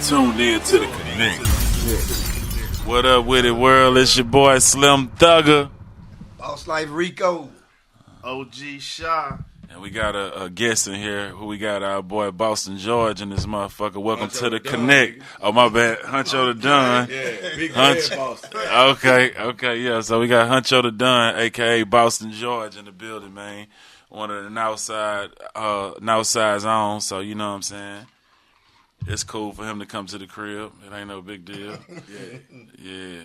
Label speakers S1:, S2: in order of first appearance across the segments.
S1: Tuned in to the Connect. What up with it, world? It's your boy Slim Thugger.
S2: Boss Life Rico.
S3: OG Shaw.
S1: And we got a guest in here who we got our boy Boston George and this motherfucker. Welcome
S4: Huncho
S1: to the
S4: the
S1: Connect.
S4: Don,
S1: Oh, my bad. Huncho the Don.
S4: Yeah, big
S1: Hunch-
S4: head boss.
S1: Okay, yeah. So we got Huncho the Don, a.k.a. Boston George, in the building, man. One of the Northside zone, so you know what I'm saying. It's cool for him to come to the crib. It ain't no big deal. Yeah.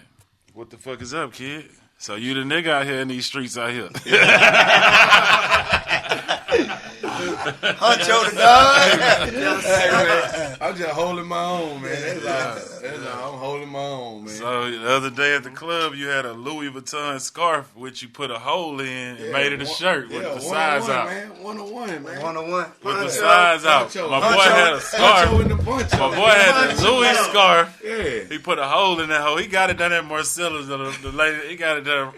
S1: What the fuck is up, kid? So you the nigga out here in these streets out here.
S2: Huncho the dog.
S4: Hey, man, I'm just holding my own, man. That's all. I'm holding my own, man.
S1: So the other day at the club, you had a Louis Vuitton scarf, which you put a hole in and made it a shirt with the sides out.
S4: Man. 101, man.
S2: 101.
S1: With the sides out.
S4: Huncho.
S1: My boy had a scarf.
S4: Huncho in the punch.
S1: My boy had the Louis scarf.
S4: Yeah.
S1: He put a hole in that hole. He got it done at Marcella's. The lady, he got it done,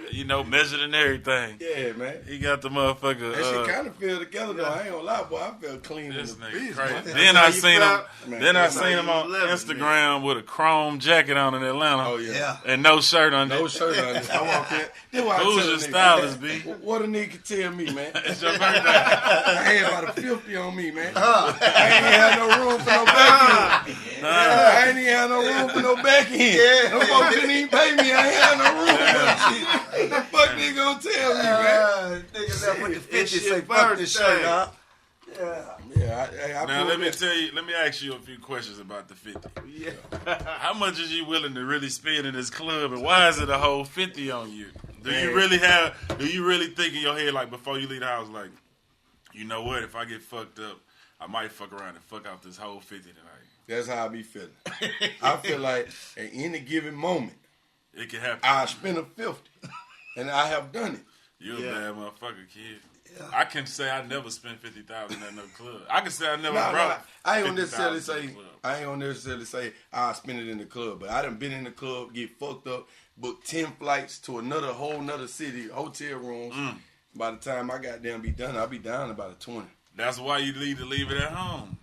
S1: measured and everything.
S4: Yeah, man.
S1: He got the motherfucker.
S4: That shit kind of feel together, though. I ain't gonna lie, boy. I felt clean
S1: This
S4: in the
S1: nigga
S4: bitch,
S1: crazy.
S4: man.
S1: Then I
S3: how you
S1: seen him.
S3: felt?
S4: Man,
S1: Then I
S4: that's
S1: seen
S3: how
S1: him
S3: you
S1: on
S3: living,
S1: Instagram with a chrome jacket on in Atlanta.
S4: Oh, yeah.
S2: Yeah.
S1: And no shirt on.
S4: No shirt on it. I walk in. Then why I
S1: Who's
S4: tell
S1: your
S4: a nigga,
S1: stylist, B?
S4: What a nigga can tell me, man.
S1: It's your birthday.
S4: I had about a 50 on me, man. I ain't even had no room for no back end. I ain't even had no room for no back end.
S2: Yeah.
S4: No folks didn't even pay me. I ain't had no room for that shit. The fuck they gonna tell me, man?
S2: Niggas left with the 50
S3: It's
S2: say
S3: your
S2: fuck this
S3: birthday.
S2: shirt, huh?
S4: Yeah, I
S1: Now
S4: pulled
S1: let me ask you a few questions about the 50.
S3: Yeah.
S1: How much is you willing to really spend in this club, and why is it a whole 50 on you? Do you
S4: Man.
S1: really think in your head, like, before you leave the house, like, you know what, if I get fucked up, I might fuck around and fuck out this whole 50 tonight?
S4: That's how I be feeling. I feel like at any given moment,
S1: It can happen.
S4: I spend a 50, and I have done it.
S1: You a
S3: Yeah.
S1: bad motherfucker, kid. I can say I never spent 50,000 at no club. I can say I never
S4: Nah,
S1: brought.
S4: I ain't gonna
S1: 50,000
S4: necessarily
S1: to the
S4: say
S1: club.
S4: I spend it in the club, but I done been in the club, get fucked up, booked 10 flights to whole nother city, hotel rooms. By the time I got down be done, I'll be down about a 20.
S1: That's why you need to leave it at home.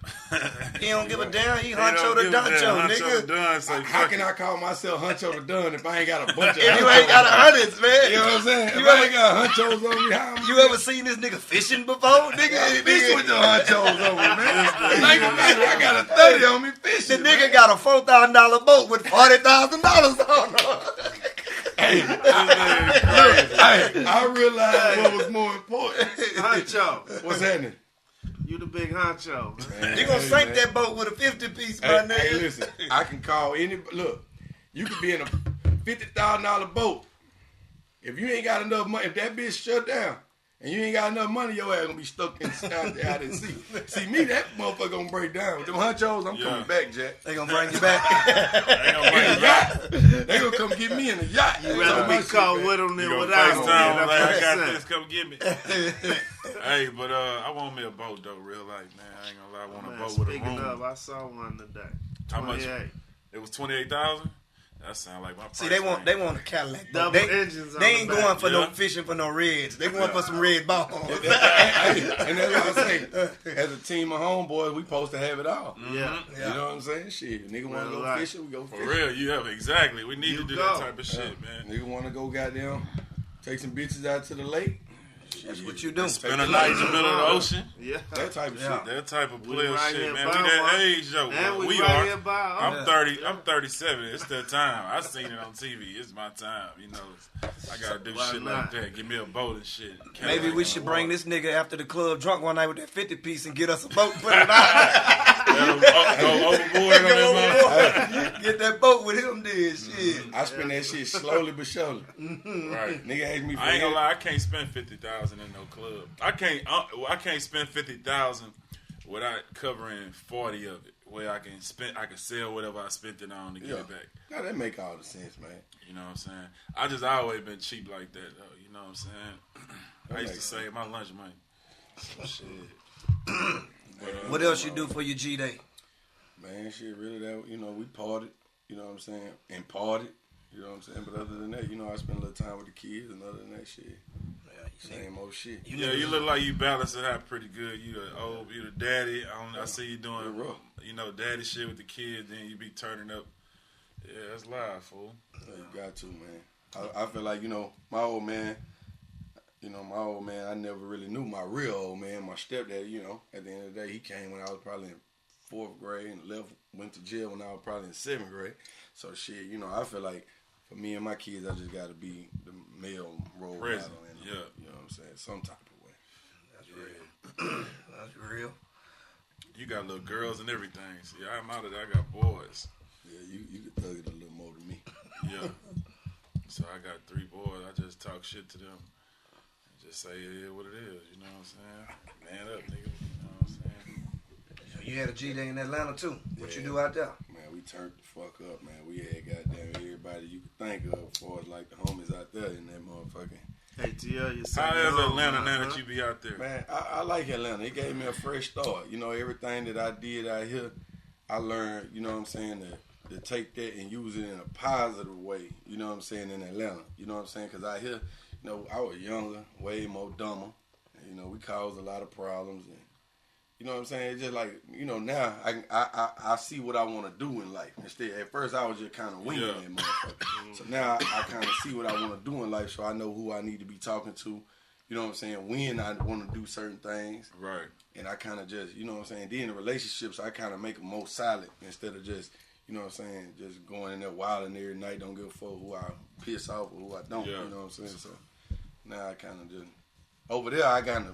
S2: He don't give a damn. He
S1: He
S2: Huncho
S1: don't
S2: the
S1: give a damn.
S2: Duncho,
S1: Huncho
S2: nigga.
S1: the Don say,
S4: How
S1: fuck
S4: can
S1: it.
S4: I call myself Huncho the Dun if I ain't got a bunch of
S2: If you ain't got a hundreds, man.
S4: You know what I'm saying?
S2: You
S4: If I
S2: ever-
S4: ain't got hunchos on me, how am I
S2: You ever seen this nigga fishing before? Nigga,
S4: fish with the hunchos on me, man? Think about it, I got a 30 on me
S2: the
S4: fishing.
S2: nigga got a $4,000 boat with $40,000 on it.
S4: Hey, I realized what was more important.
S3: Honcho.
S4: What's happening?
S3: You the big honcho.
S2: You gonna sink that boat with a 50 piece, my nigga.
S4: Hey, listen, I can call any. Look, you could be in a $50,000 boat. If you ain't got enough money, if that bitch shut down and you ain't got enough money, your ass gonna be stuck out there out at sea. See me, that motherfucker gonna break down. With them hunchos, I'm coming back, Jack.
S2: They gonna bring you back.
S1: Ain't gonna bring
S4: In
S1: it
S4: a
S1: back.
S4: yacht. They gonna come get me in a yacht.
S3: You rather be caught with them
S1: You
S3: than
S1: gonna
S3: without them.
S1: FaceTime, like, I got
S3: That's
S1: this, come get me. Hey, but I want me a boat though, real life, man. I ain't gonna lie, I want a
S3: Man,
S1: boat with a
S3: speaking of,
S1: room.
S3: I saw one today.
S1: How much?
S3: 28.
S1: It was 28,000. That sound like my price.
S2: See, they want
S1: range.
S2: a Cadillac.
S3: Double
S2: they,
S3: engines on
S2: They ain't
S3: the back.
S2: going for no
S1: Yeah.
S2: fishing for no reds. They going for some red balls.
S4: And that's what I say. As a team of homeboys, we supposed to have it all.
S3: Yeah.
S4: You know what I'm saying? Shit, nigga want to
S3: Real
S4: go
S3: life.
S4: fishing, we go
S1: For
S4: fishing.
S1: real, you have exactly. We need
S3: You
S1: to do
S3: go.
S1: that type of shit, man.
S4: Nigga want to go goddamn take some bitches out to the lake.
S2: That's what you do.
S1: Spend a night in the middle of the ocean.
S3: Yeah.
S4: That type of
S2: Yeah.
S4: shit.
S1: That type of
S3: We
S1: player
S3: right
S1: shit,
S3: here
S1: man.
S3: by
S1: We that
S3: one.
S1: age, though.
S3: And we
S1: we
S3: right
S1: are.
S3: here by
S1: I'm 30. I'm 37. It's that time. I seen it on TV. It's my time. You know, I gotta do
S3: Why
S1: shit
S3: not?
S1: like that. Give me a boat and shit.
S2: Maybe we should bring this nigga after the club drunk one night with that 50 piece and get us a boat. Put it out.
S1: Go overboard on that
S2: Get that boat with him, then shit.
S4: I spend that shit slowly but surely.
S1: motherfucker. Right.
S4: Nigga ask me for
S1: I ain't gonna
S4: help.
S1: lie. I can't spend 50,000 in no club. I can't spend 50,000 without covering 40 of it. Where I can sell whatever I spent it on to get
S4: Yeah.
S1: it back.
S4: Now that make all the sense, man.
S1: You know what I'm saying? I always been cheap like that, though. You know what I'm saying? I used to save my lunch money. So, shit.
S2: What else you do for your G Day?
S4: Man, shit, really that, you know, we partied, you know what I'm saying, and partied, you know what I'm saying, but other than that, you know, I spend a little time with the kids, and other than that shit, Same old shit.
S1: You look like you balance it out pretty good. You the daddy. I see you doing, daddy shit with the kids. Then you be turning up. Yeah, that's live, fool.
S4: Yeah, you got to, man. I feel like, my old man, I never really knew my real old man, my stepdad, at the end of the day, he came when I was probably in 4th grade and went to jail when I was probably in 7th grade. So shit, I feel like for me and my kids, I just got to be the male role model. You know what I'm saying? Some type of way.
S2: That's real. That's real.
S1: You got little girls and everything. See, I'm out of there. I got boys.
S4: Yeah, you can thug it a little more than me.
S1: Yeah. So I got 3 boys. I just talk shit to them. Just say it is what it is. You know what I'm saying? Man up, nigga. You know what I'm saying?
S2: So you had a G-Day in Atlanta, too. What you do out there?
S4: Man, we turned the fuck up, man. We had goddamn everybody you could think of as far as like the homies out there in that motherfucking.
S3: ATL, you
S1: How is Atlanta now that you be out there?
S4: Man, I like Atlanta. It gave me a fresh start. Everything that I did out here, I learned, you know what I'm saying, to take that and use it in a positive way, you know what I'm saying, in Atlanta. You know what I'm saying? Because out here, I was younger, way more dumber. And, we caused a lot of problems. And, you know what I'm saying? It's just like, now I see what I want to do in life. Instead, at first I was just kind of winging that motherfucker. So now I kind of see what I want to do in life, so I know who I need to be talking to. You know what I'm saying? When I want to do certain things.
S1: Right.
S4: And I kind of just, you know what I'm saying? Then in relationships, I kind of make them more solid instead of just, you know what I'm saying, just going in there wilding every night, don't give a fuck who I piss off or who I don't, you know what I'm saying? So now I kind of just, over there I got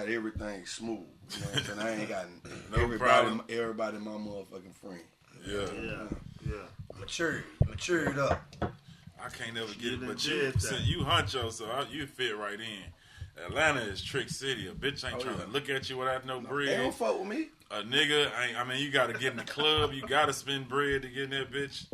S4: everything smooth, you know what I'm saying? I ain't got everybody my motherfucking friend.
S3: Yeah.
S2: Matured up.
S1: I can't never get it, but you huncho, so you fit right in. Atlanta is Trick City. A bitch ain't trying to look at you without no bread.
S4: They don't fuck with me.
S1: A nigga, you got to get in the club. You got to spend bread to get in that bitch.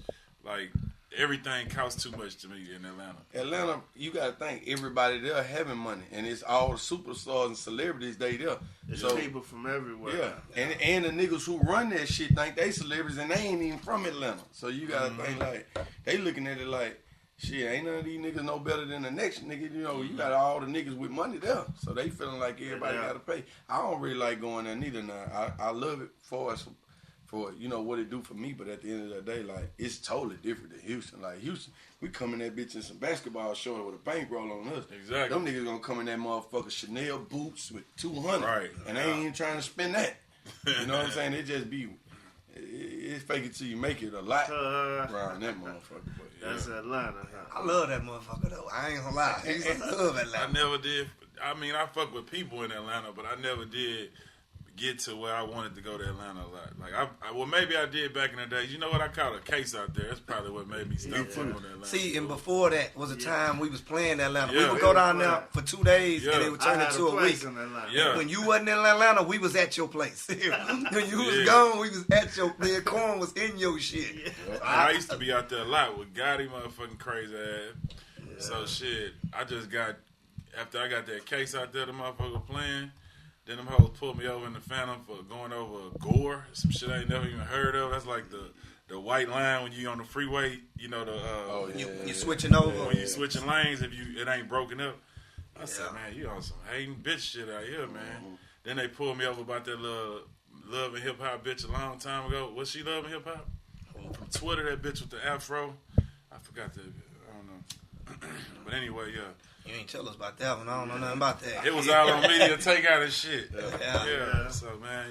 S1: Like, everything costs too much to me in Atlanta.
S4: Atlanta, you got to think, everybody there having money. And it's all the superstars and celebrities, they there.
S3: It's people from everywhere.
S4: Yeah. And the niggas who run that shit think they celebrities and they ain't even from Atlanta. So you got to think, like, they looking at it like, shit, ain't none of these niggas no better than the next nigga. You got all the niggas with money there. So they feeling like everybody got to pay. I don't really like going there neither now. I love it for what it do for me, but at the end of the day, like, it's totally different than Houston. Like, Houston, we come in that bitch in some basketball shorts with a bankroll on us.
S1: Exactly.
S4: Them niggas gonna come in that motherfucker Chanel boots with 200.
S1: Right.
S4: And they ain't even trying to spend that. You know what I'm saying? It just be, it's fake it till you make it a lot around that motherfucker. But,
S3: that's Atlanta.
S2: I love that motherfucker, though. I ain't gonna lie. I love Atlanta.
S1: I never did. I fuck with people in Atlanta, but I never did get to where I wanted to go to Atlanta a lot. Like, maybe I did back in the day. You know what? I caught a case out there. That's probably what made me stop fucking with Atlanta.
S2: See, and before that was a time we was playing Atlanta. We would go down there for 2 days, and it would turn into a week. When you wasn't in Atlanta, we was at your place. When you was gone, we was at your. The corn was in your shit.
S1: I used to be out there a lot with Gotti motherfucking crazy ass. So shit, I just got, after I got that case out there, the motherfucker playing. Then them hoes pulled me over in the Phantom for going over Gore, some shit I ain't never even heard of. That's like the white line when you on the freeway,
S2: you switching over.
S1: When you switching lanes, if it ain't broken up. I said, man, you on some hating bitch shit out here, man. Then they pulled me over about that little Love and Hip Hop bitch a long time ago. Was she Love and Hip Hop? From Twitter, that bitch with the afro. I forgot that. I don't know. But anyway, yeah.
S2: You ain't tell us about that one. I don't know nothing about that.
S1: It was all on media takeout and shit. Yeah. So, man,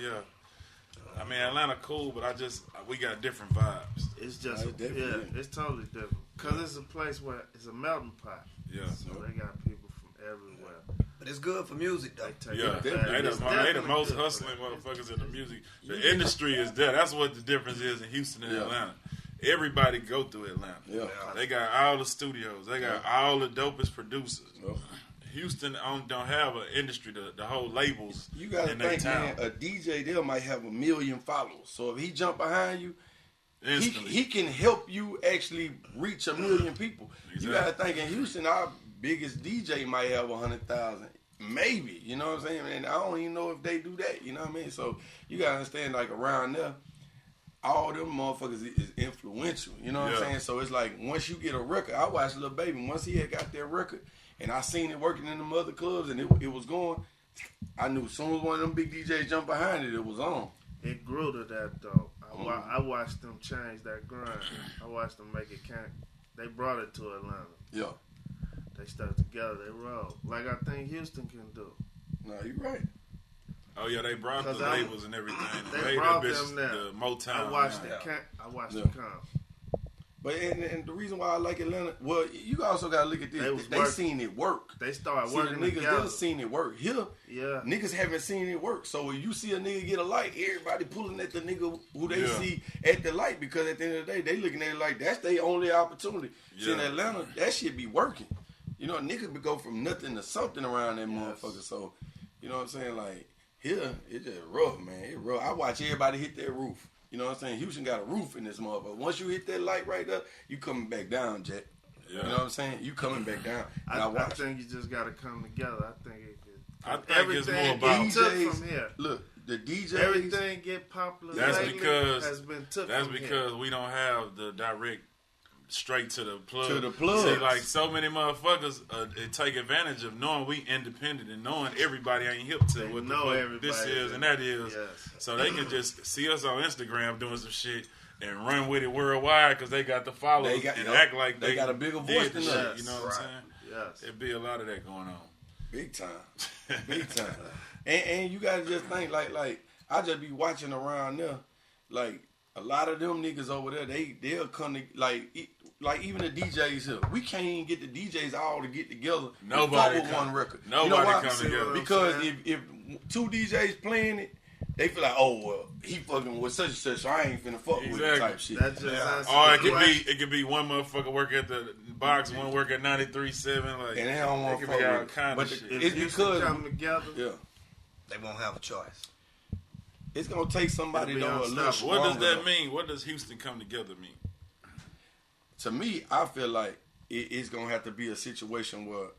S1: I mean, Atlanta cool, but we got different vibes.
S3: It's just, it's totally different. Because it's a place where it's a melting pot.
S1: Yeah.
S3: So they got people from everywhere.
S2: But it's good for music, though.
S1: They the most hustling motherfuckers in the music. The industry is there. That's what the difference is in Houston and Atlanta. Everybody go through Atlanta. Yeah. They got all the studios. They got all the dopest producers. Yeah. Houston don't have an industry, the whole labels.
S4: You got to think, man, a DJ there might have 1 million followers. So if he jump behind you, he can help you actually reach 1 million people. Exactly. You got to think, in Houston, our biggest DJ might have 100,000. Maybe, you know what I'm saying? And I don't even know if they do that, you know what I mean? So you got to understand, like, around there, all them motherfuckers is influential. You know what I'm saying? So it's like once you get a record, I watched Lil Baby. Once he had got that record, and I seen it working in them other clubs, and it was going. I knew as soon as one of them big DJs jumped behind it, it was on.
S3: It grew to that though. I watched them change that grind. I watched them make it count. They brought it to Atlanta.
S4: Yeah.
S3: They stuck together. They rolled like I think Houston can do.
S4: No, you're right.
S1: Oh yeah, they brought the labels and everything.
S3: They brought them there.
S1: The Motown.
S3: I watched it. I watched it come.
S4: But and the reason why I like Atlanta, well, you also gotta look at this. They seen it work.
S3: They started working
S4: the niggas
S3: together.
S4: They seen it work. Here, niggas haven't seen it work. So when you see a nigga get a light, everybody pulling at the nigga who they see at the light, because at the end of the day, they looking at it like that's their only opportunity. See, in Atlanta, that shit be working. You know, niggas would go from nothing to something around that motherfucker. So, you know what I'm saying? Like, here, it's just rough, man. It's rough. I watch everybody hit that roof. You know what I'm saying? Houston got a roof in this motherfucker. Once you hit that light right there, you coming back down, Jack. Yeah. You know what I'm saying? You coming back down.
S3: I think you just got to come together. I think
S1: it's more about
S3: DJs from here.
S4: Look, the DJs.
S3: Everything get popular.
S1: That's
S3: has been took
S1: That's
S3: from
S1: because
S3: here.
S1: we don't have the direct straight to the plug.
S4: To the plug.
S1: See, like so many motherfuckers take advantage of knowing we independent and knowing everybody ain't hip to what this is and that is.
S3: Yes.
S1: So they can just see us on Instagram doing some shit and run with it worldwide because they got the followers and act like they
S4: got a bigger voice than us.
S1: You know what I'm saying?
S3: Yes.
S1: It'd be a lot of that going on.
S4: Big time. Big time. And you gotta just think like I just be watching around there, like a lot of them niggas over there, they'll come to like even the DJs here. We can't even get the DJs all to get together.
S1: Nobody
S4: with one record.
S1: Nobody come together.
S4: Because if two DJs playing it, they feel like, oh well, he fucking with such and such, so I ain't finna fuck with it type shit.
S3: That's just
S1: or it could be one motherfucker work at the box, one work at 93.7, like,
S4: and they don't want to fuck
S1: all
S4: with
S1: kind of shit.
S4: It's because
S3: come together.
S4: Yeah.
S2: They won't have a choice.
S4: It's gonna take somebody to a little stronger.
S1: What does that mean? What does Houston come together mean?
S4: To me, I feel like it's gonna have to be a situation where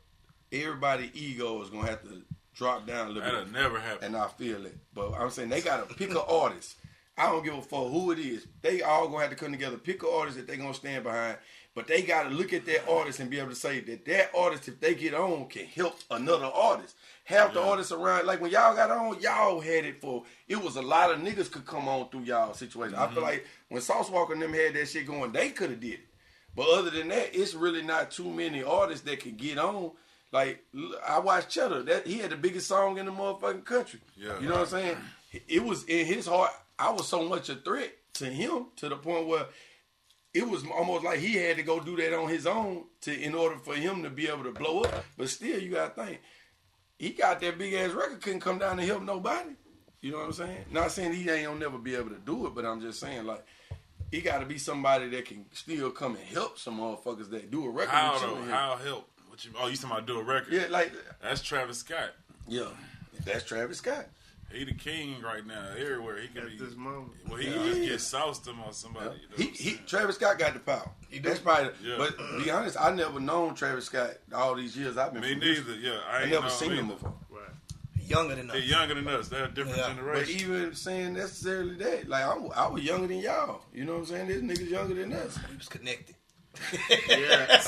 S4: everybody's ego is gonna have to drop down a little bit.
S1: That'll never happen.
S4: And I feel it. But I'm saying they gotta pick an artist. I don't give a fuck who it is. They all gonna have to come together, pick an artist that they gonna stand behind. But they gotta look at that artist and be able to say that artist, if they get on, can help another artist. Have the artists around. Like when y'all got on, y'all had it for. It was a lot of niggas could come on through y'all situation. I feel like when Sauce Walker and them had that shit going, they could have did it. But other than that, it's really not too many artists that can get on. Like, I watched Cheddar. He had the biggest song in the motherfucking country. Yeah, you know what I'm saying? It was in his heart. I was so much a threat to him to the point where it was almost like he had to go do that on his own in order for him to be able to blow up. But still, you got to think. He got that big-ass record, couldn't come down and help nobody. You know what I'm saying? Not saying he ain't gonna never be able to do it, but I'm just saying, like, he got to be somebody that can still come and help some motherfuckers that do a record with you.
S1: How help? You talking about do a record?
S4: Yeah, like
S1: that's Travis Scott.
S4: Yeah, that's Travis Scott.
S1: He the king right now. Everywhere he can
S3: at this moment.
S1: Well, he can just get sauced him or somebody.
S4: Yeah. You know Travis Scott got the power. That's probably. Yeah. But to be honest, I never known Travis Scott all these years I've been.
S1: Me neither. Yeah,
S4: I never seen him before.
S2: Right. Younger than us.
S1: They're younger than us. They're a different generation.
S4: But even saying necessarily that, like I was younger than y'all. You know what I'm saying? This niggas younger than us.
S2: We was connected.
S3: Yeah.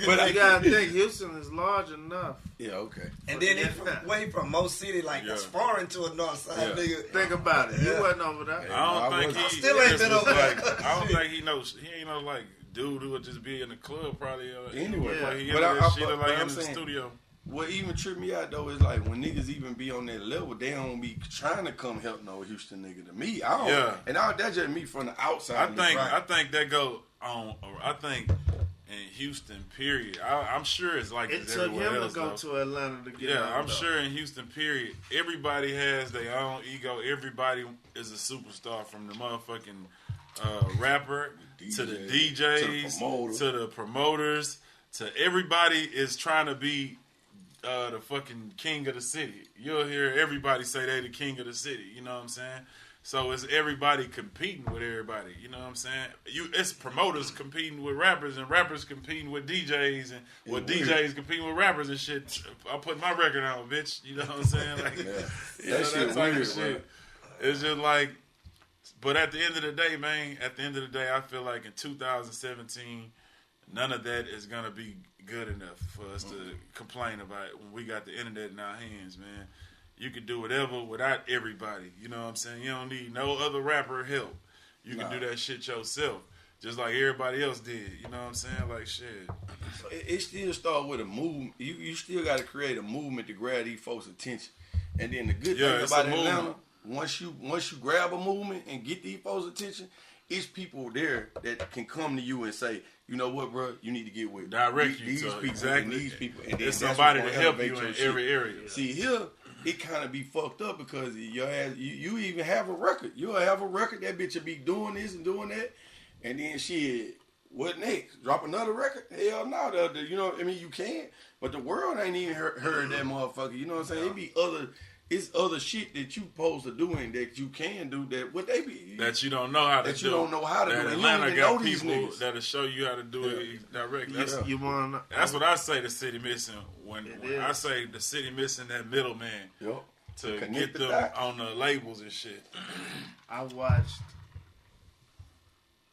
S3: But you gotta think Houston is large enough.
S4: Yeah, okay.
S2: And then he from Mo City, like that's foreign to a north side nigga.
S3: Think about it. You wasn't over there.
S1: I don't think he
S2: still ain't been over there.
S1: I don't think he knows. He ain't no like dude who would just be in the club probably.
S4: Anyway,
S1: like he
S4: but
S1: in the studio.
S4: What even tripped me out though is like when niggas even be on that level, they don't be trying to come help no Houston nigga. To me, I don't. Yeah. And that's just me from the outside.
S1: I think that go on. I think in Houston, period. I'm sure it's like
S3: it took him to go to Atlanta to get.
S1: Yeah, I'm sure in Houston, period. Everybody has their own ego. Everybody is a superstar from the motherfucking rapper to the DJs to the promoters to everybody is trying to be. The fucking king of the city. You'll hear everybody say they the king of the city. You know what I'm saying? So it's everybody competing with everybody. You know what I'm saying? It's promoters competing with rappers and rappers competing with DJs and DJs competing with rappers and shit. I put my record on, bitch. You know what I'm saying? Like,
S4: that shit weird.
S1: It's just like But at the end of the day, man, I feel like in 2017, none of that is going to be good enough for us to complain about it when we got the internet in our hands, man. You can do whatever without everybody. You know what I'm saying? You don't need no other rapper help. You can do that shit yourself, just like everybody else did. You know what I'm saying? Like, shit.
S4: It still start with a movement. You still got to create a movement to grab these folks' attention. And then the good thing about Atlanta, once you grab a movement and get these folks' attention, it's people there that can come to you and say, you know what, bro, you need to get with
S1: direct you
S4: these
S1: to
S4: people,
S1: exactly.
S4: And these people, and
S1: there's somebody to help you in every area.
S4: See here, it kind of be fucked up because your ass, you even have a record. You'll have a record. That bitch will be doing this and doing that, and then shit. What next? Drop another record? Hell no. You know, I mean, you can, but the world ain't even heard that motherfucker. You know what I'm saying? It be it's other shit that you supposed to do and that you can do that what they be
S1: that you don't know how to do.
S4: That you don't know how to do.
S1: And Atlanta got people that'll show you how to do it directly. That's what I say the city missing when I say the city missing that middleman to get them on the labels and shit.
S3: I watched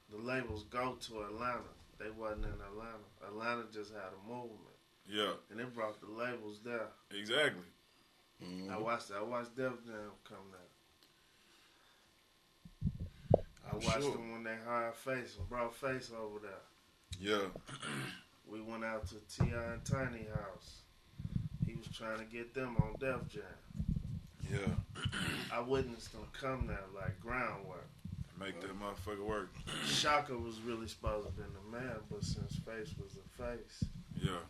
S3: the labels go to Atlanta. They wasn't in Atlanta. Atlanta just had a movement.
S1: Yeah.
S3: And it brought the labels there.
S1: Exactly.
S3: I watched Def Jam come there. I watched them when they hired Face and brought Face over there.
S1: Yeah.
S3: We went out to T.I. and Tiny House. He was trying to get them on Def Jam.
S1: Yeah.
S3: I witnessed them come there like groundwork.
S1: Make that motherfucker work.
S3: Shaka was really supposed to have been the man, but since Face was the face.
S1: Yeah.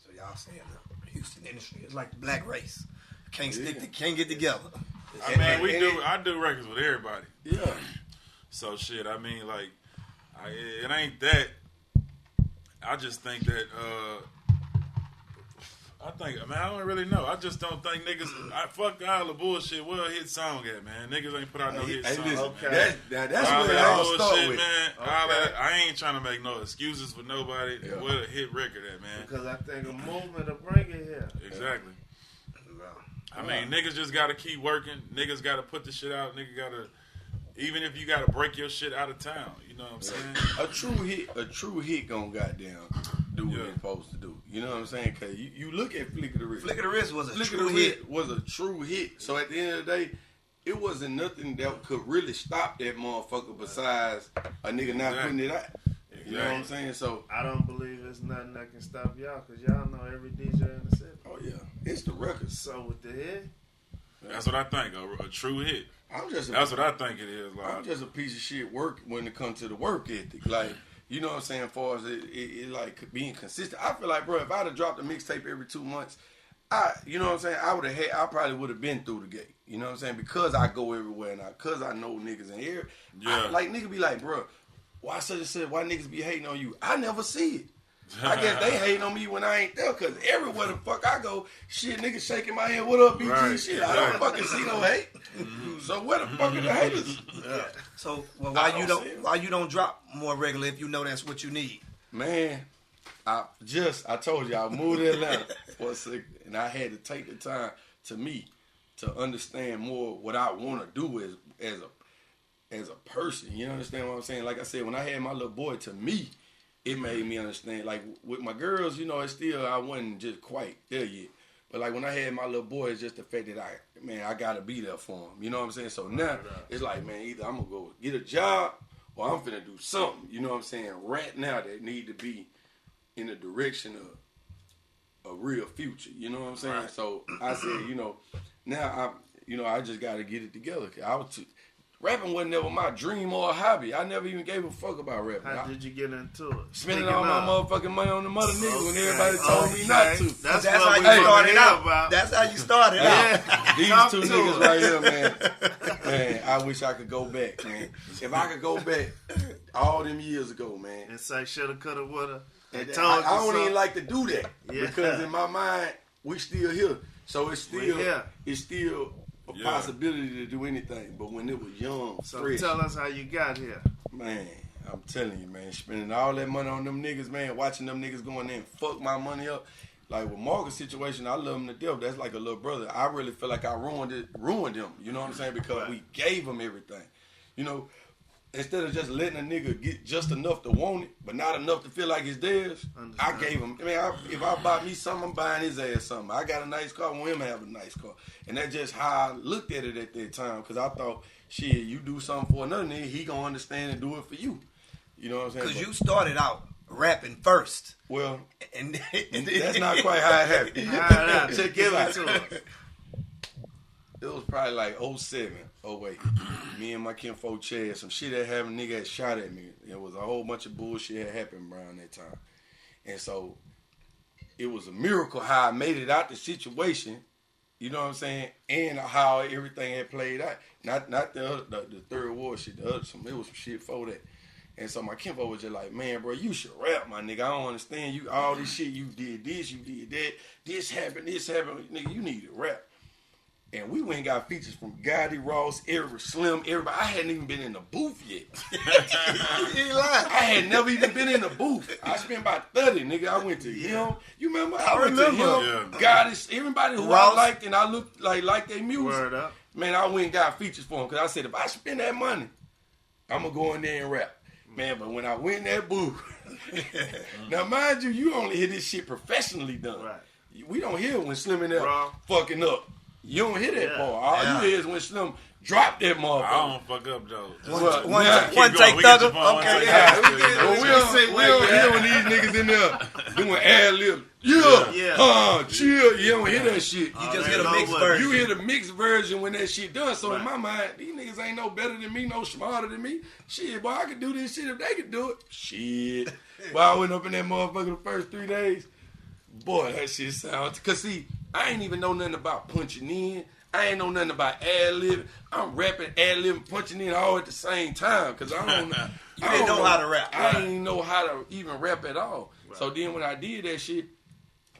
S2: So y'all saying the Houston industry is like the black race. Can't get together.
S1: I mean, I do records with everybody.
S4: Yeah.
S1: So shit, I mean, like, it ain't that. I just think that, I don't really know. I just don't think niggas, fuck all the bullshit. Where a hit song at, man? Niggas ain't put out no hit song.
S4: Okay. That's what it all start with.
S1: Man. Okay. I ain't trying to make no excuses for nobody. Yeah. Where a hit record at, man?
S3: Because I think a movement will bring it here.
S1: Exactly. I mean, niggas just got to keep working. Niggas got to put the shit out. Niggas got to, even if you got to break your shit out of town. You know what I'm saying?
S4: A true hit gonna goddamn do what it's supposed to do. You know what I'm saying? Cause you look at Flick of the Wrist.
S2: Flick of the Wrist was a true hit.
S4: Was a true hit. So at the end of the day, it wasn't nothing that could really stop that motherfucker besides a nigga not putting it out. You know what I'm saying? So
S3: I don't believe there's nothing that can stop y'all because y'all know every DJ in the city.
S4: Oh yeah, it's the record.
S3: So with the hit,
S1: that's what I think. A true hit. That's what I think it is. Like,
S4: I'm just a piece of shit work when it comes to the work ethic. Like, you know what I'm saying? As far as it like being consistent, I feel like, bro, if I'd have dropped a mixtape every 2 months, you know what I'm saying? I probably would have been through the gate. You know what I'm saying? Because I go everywhere and because I know niggas in here. Yeah. Like niggas be like, bro, why such and such? Why niggas be hating on you? I never see it. I guess they hating on me when I ain't there because everywhere the fuck I go, shit, niggas shaking my hand. What up, BG? Right. Shit, I don't fucking see no hate. Mm-hmm. So where the fuck are the haters?
S2: Yeah. So why you don't drop more regularly if you know that's what you need?
S4: Man, I told you I moved to Atlanta for a second, and I had to take the time to understand more what I want to do as a person. You understand what I'm saying? Like I said, when I had my little boy, to me, it made me understand. Like with my girls, you know, it's still I wasn't just quite there yet. But like when I had my little boy, it's just the fact that I gotta be there for him. You know what I'm saying? So now it's like, man, either I'm gonna go get a job or I'm finna do something. You know what I'm saying? Right now that need to be in the direction of a real future. You know what I'm saying? Right. So I said, you know, now I just gotta get it together. Rapping wasn't never my dream or a hobby. I never even gave a fuck about rapping.
S3: How did you get into it?
S4: Spending all my motherfucking money on the mother niggas when everybody told me not to.
S2: That's how you started out. That's how you started out.
S4: These two niggas right here, man. Man, I wish I could go back, man. If I could go back all them years ago, man.
S3: And say shoulda, coulda, woulda.
S4: I don't even like to do that. Yeah. Because in my mind, we still here. So it's still a possibility to do anything, but when it was young,
S3: so
S4: fresh.
S3: Tell us how you got here.
S4: Man, I'm telling you, man, spending all that money on them niggas, man, watching them niggas go in there and fuck my money up. Like with Marcus' situation, I love him to death. That's like a little brother. I really feel like I ruined them. You know what I'm saying? Because we gave him everything. You know, instead of just letting a nigga get just enough to want it, but not enough to feel like it's theirs, I gave him. I mean, if I buy me something, I'm buying his ass something. I got a nice car, I want him to have a nice car. And that's just how I looked at it at that time, because I thought, shit, you do something for another nigga, he gonna understand and do it for you. You know what I'm saying?
S2: Because you started out rapping first.
S4: Well,
S2: and
S4: that's not quite how it happened. Check it out. It was probably like 07, 08. Me and my kinfolk Chad, some shit that happened, nigga had shot at me. It was a whole bunch of bullshit that happened around that time. And so, it was a miracle how I made it out the situation, you know what I'm saying, and how everything had played out. Not the third war shit, it was some shit before that. And so my kinfolk was just like, man, bro, you should rap, my nigga. I don't understand you, all this shit, you did this, you did that, this happened, nigga, you need to rap. And we went and got features from Gotti, Ross, Eric, Slim, everybody. I hadn't even been in the booth yet.
S2: He lied.
S4: I had never even been in the booth. I spent about 30, nigga. I went to him. You remember? I went to him.
S1: Yeah.
S4: Gotti, everybody who Ross. I liked and I looked like their music.
S3: Word up.
S4: Man, I went and got features for him because I said, if I spend that money, I'm going to go in there and rap. Man, but when I went in that booth, now mind you, you only hear this shit professionally done.
S3: Right.
S4: We don't hear when Slim and them fucking up. You don't hear that part. All you hear is when Slim drop that motherfucker.
S1: I don't fuck up though.
S2: One take Thugger. Okay, yeah.
S4: We don't hear when these niggas in there doing ad-lib. Chill. You don't hear that shit.
S2: You just hear the mixed version.
S4: You hear the mixed version when that shit done. So in my mind, these niggas ain't no better than me, no smarter than me. Shit, boy, I could do this shit if they could do it. Shit. Boy, I went up in that motherfucker the first 3 days. Boy, that shit sounds... Because see, I ain't even know nothing about punching in. I ain't know nothing about ad-libbing. I'm rapping, ad-libbing, punching in all at the same time. Because I don't know.
S2: You didn't know how to rap.
S4: I didn't know how to even rap at all. Right. So then when I did that shit,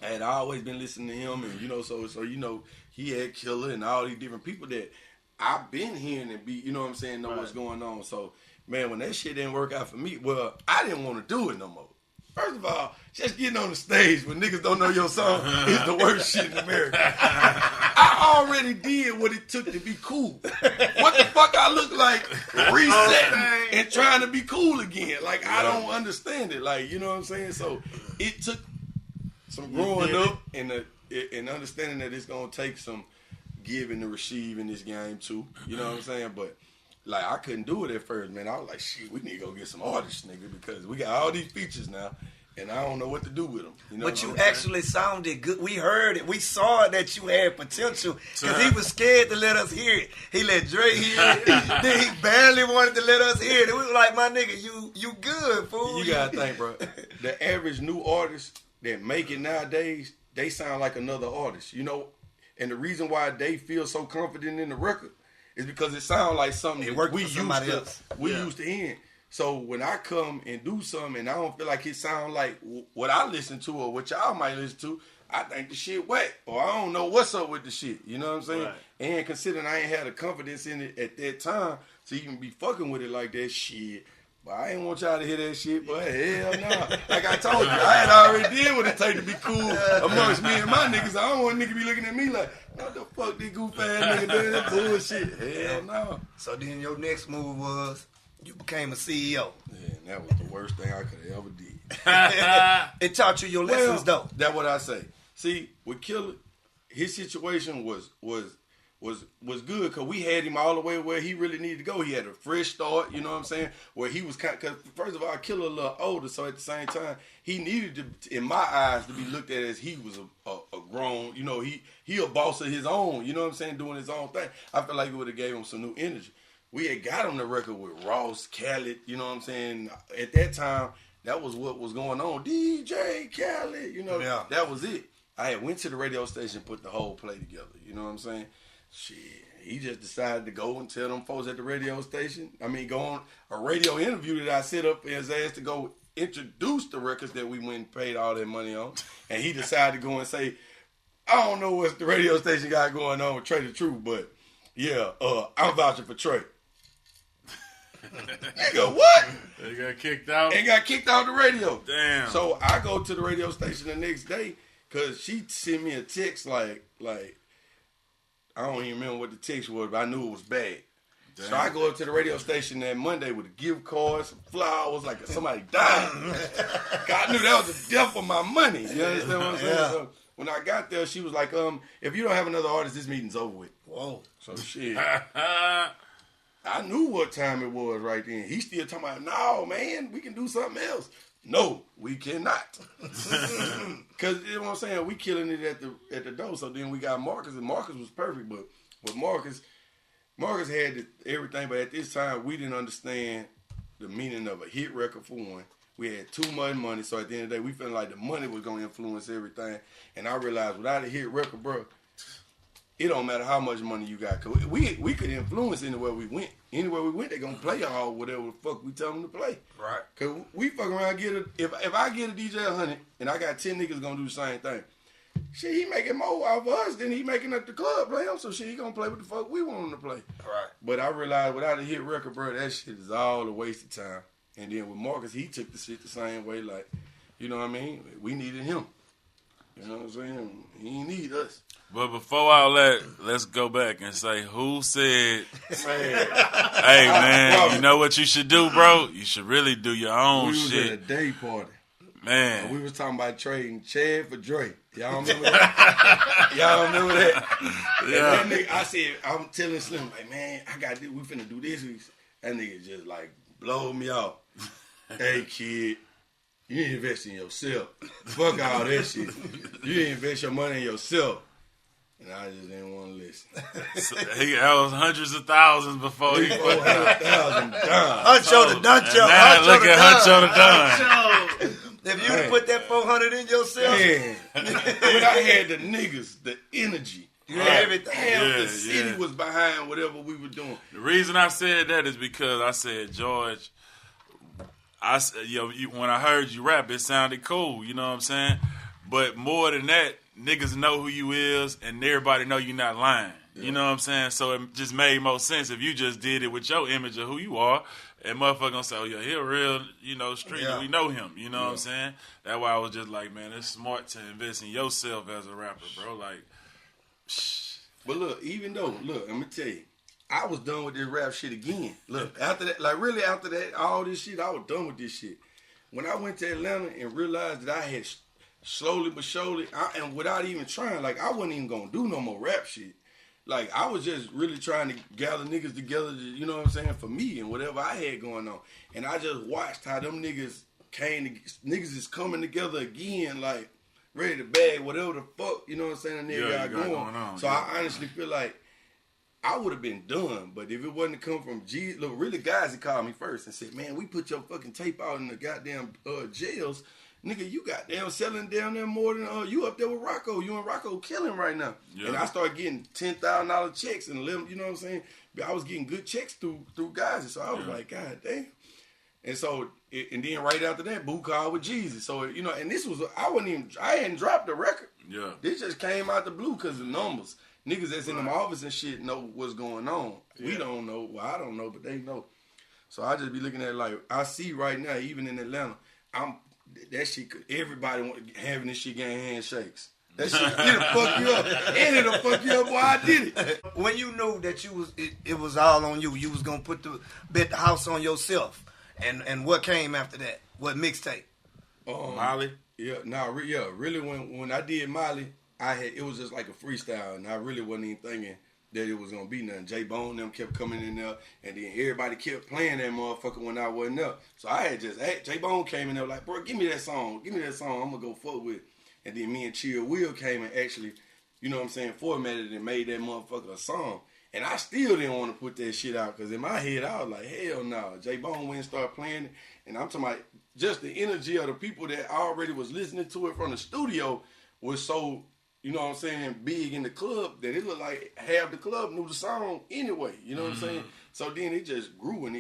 S4: I had always been listening to him. And, you know, so you know, he had Killer and all these different people that I've been hearing and be, you know what I'm saying, know what's going on. So, man, when that shit didn't work out for me, well, I didn't want to do it no more. First of all, just getting on the stage when niggas don't know your song is the worst shit in America. I already did what it took to be cool. What the fuck I look like resetting and trying to be cool again? Like, I don't understand it. Like, you know what I'm saying? So, it took some growing up and understanding that it's going to take some giving and receiving this game too. You know what I'm saying? But like, I couldn't do it at first, man. I was like, shit, we need to go get some artists, nigga, because we got all these features now, and I don't know what to do with them. You know
S2: but you actually sounded good. We heard it. We saw that you had potential, because he was scared to let us hear it. He let Dre hear it. Then he barely wanted to let us hear it. And we were like, my nigga, you good, fool.
S4: You got to think, bro. The average new artist that make it nowadays, they sound like another artist, you know? And the reason why they feel so confident in the record is because it sounds like something that we used to hearing. So when I come and do something and I don't feel like it sounds like what I listen to or what y'all might listen to, I think the shit whack. Or I don't know what's up with the shit. You know what I'm saying? Right. And considering I ain't had the confidence in it at that time to even be fucking with it like that shit. But I ain't want y'all to hear that shit, but hell no. Like I told you, I had already did what it take to be cool amongst me and my niggas. I don't want a nigga be looking at me like, what the fuck this goof ass nigga doing that bullshit? Hell no.
S2: So then your next move was you became a CEO.
S4: Yeah, and that was the worst thing I could have ever did.
S2: It taught you your lessons though.
S4: That's what I say. See, with Killer, his situation was good because we had him all the way where he really needed to go. He had a fresh start, you know what I'm saying? Where he was because first of all, Killer a little older, so at the same time, he needed to, in my eyes, to be looked at as he was a grown, you know, he a boss of his own, you know what I'm saying, doing his own thing. I feel like it would have gave him some new energy. We had got him the record with Ross, Khaled, you know what I'm saying? At that time, that was what was going on. DJ Khaled, you know, that was it. I had went to the radio station, put the whole play together, you know what I'm saying? Shit, he just decided to go and tell them folks at the radio station. I mean, go on a radio interview that I set up for his ass to go introduce the records that we went and paid all that money on. And he decided to go and say, I don't know what the radio station got going on with Trey the Truth, but yeah, I'm vouching for Trey. Nigga, what?
S1: They got kicked out?
S4: And got kicked out the radio.
S1: Damn.
S4: So I go to the radio station the next day because she sent me a text like, I don't even remember what the text was, but I knew it was bad.
S1: Damn.
S4: So I go up to the radio station that Monday with a gift card, some flowers, like somebody died. God knew that was the death of my money. You understand what I'm saying?
S2: Yeah.
S4: So when I got there, she was like, if you don't have another artist, this meeting's over with.
S2: Whoa.
S4: So shit. I knew what time it was right then. He still talking about, no, man, we can do something else. No, we cannot. Because, you know what I'm saying, we killing it at the door. So then we got Marcus, and Marcus was perfect. But with Marcus had everything. But at this time, we didn't understand the meaning of a hit record for one. We had too much money. So at the end of the day, we felt like the money was going to influence everything. And I realized without a hit record, bro, it don't matter how much money you got. Cause we could influence anywhere we went. Anywhere we went, they gonna play all whatever the fuck we tell them to play.
S2: Right.
S4: Cause we fuck around if I get a DJ 100 and I got 10 niggas gonna do the same thing, shit, he making more off of us than he making up the club play him. So shit, he gonna play what the fuck we want him to play.
S2: Right.
S4: But I realized without a hit record, bro, that shit is all a waste of time. And then with Marcus, he took the shit the same way. Like, you know what I mean? We needed him. You know what I'm saying? He ain't need us.
S1: But before all that, let's go back and say who said, hey, man, you know what you should do, bro? You should really do your own shit.
S4: We was at a day party.
S1: Man.
S4: And we was talking about trading Chad for Dre. Y'all remember that? Y'all remember that? Yeah. And that nigga, I said, I'm telling Slim, like, man, I got this. We finna do this. That nigga just, like, blow me off. Hey, kid. You need to invest in yourself. Fuck all that shit. You need to invest your money in yourself. And I just didn't want to listen.
S1: So that was hundreds of thousands before he put
S4: 400,000 done.
S2: Huncho the Duncho.
S1: Now look at Huncho the Dun.
S2: If you would put that 400 in yourself,
S4: man, when I had the niggas, the energy,
S2: everything.
S4: Half the city was behind whatever we were doing.
S1: The reason I said that is because I said, George, when I heard you rap, it sounded cool. You know what I'm saying? But more than that, niggas know who you is, and everybody know you not lying. Yeah. You know what I'm saying? So it just made more sense if you just did it with your image of who you are, and motherfucker gonna say, oh, yeah, he a real, street, we know him. You know what I'm saying? That's why I was just like, man, it's smart to invest in yourself as a rapper, bro. Like, shh.
S4: But look, even though, let me tell you, I was done with this rap shit again. Look, after that, all this shit, I was done with this shit. When I went to Atlanta and realized that I had slowly but surely, and without even trying, like, I wasn't even gonna do no more rap shit. Like, I was just really trying to gather niggas together, you know what I'm saying, for me and whatever I had going on. And I just watched how them niggas niggas is coming together again, like, ready to bag whatever the fuck, you know what I'm saying, the nigga got going on. So yeah. I honestly feel like I would have been done, but if it wasn't to come from look, really guys that called me first and said, man, we put your fucking tape out in the goddamn jails. Nigga, you goddamn selling down there more than you up there with Rocco. You and Rocco killing right now. Yeah. And I started getting $10,000 checks and you know what I'm saying? I was getting good checks through guys. And so I was like, God damn. And so, and then right after that, Boo called with Jesus. So, and this was, I hadn't dropped the record.
S1: Yeah.
S4: This just came out the blue because of the numbers. Niggas that's in them office and shit know what's going on. Yeah. We don't know. Well, I don't know, but they know. So I just be looking at it like, I see right now, even in Atlanta, that shit, everybody having this shit getting handshakes. That shit, it'll fuck you up. And it'll fuck you up while I did it.
S2: When you knew that it was all on you was going to bet the house on yourself. And what came after that? What mixtape?
S1: Molly?
S4: Really when I did Molly, it was just like a freestyle, and I really wasn't even thinking that it was gonna be nothing. J-Bone them kept coming in there, and then everybody kept playing that motherfucker when I wasn't up. So I had J-Bone came in there like, bro, give me that song, I'm gonna go fuck with it. And then me and Chill Will came and actually, you know what I'm saying, formatted and made that motherfucker a song. And I still didn't want to put that shit out, because in my head I was like, hell no. J-Bone went and started playing it, and I'm talking about just the energy of the people that already was listening to it from the studio was so, you know what I'm saying, big in the club that it looked like half the club knew the song anyway. You know what I'm saying? So then it just grew, and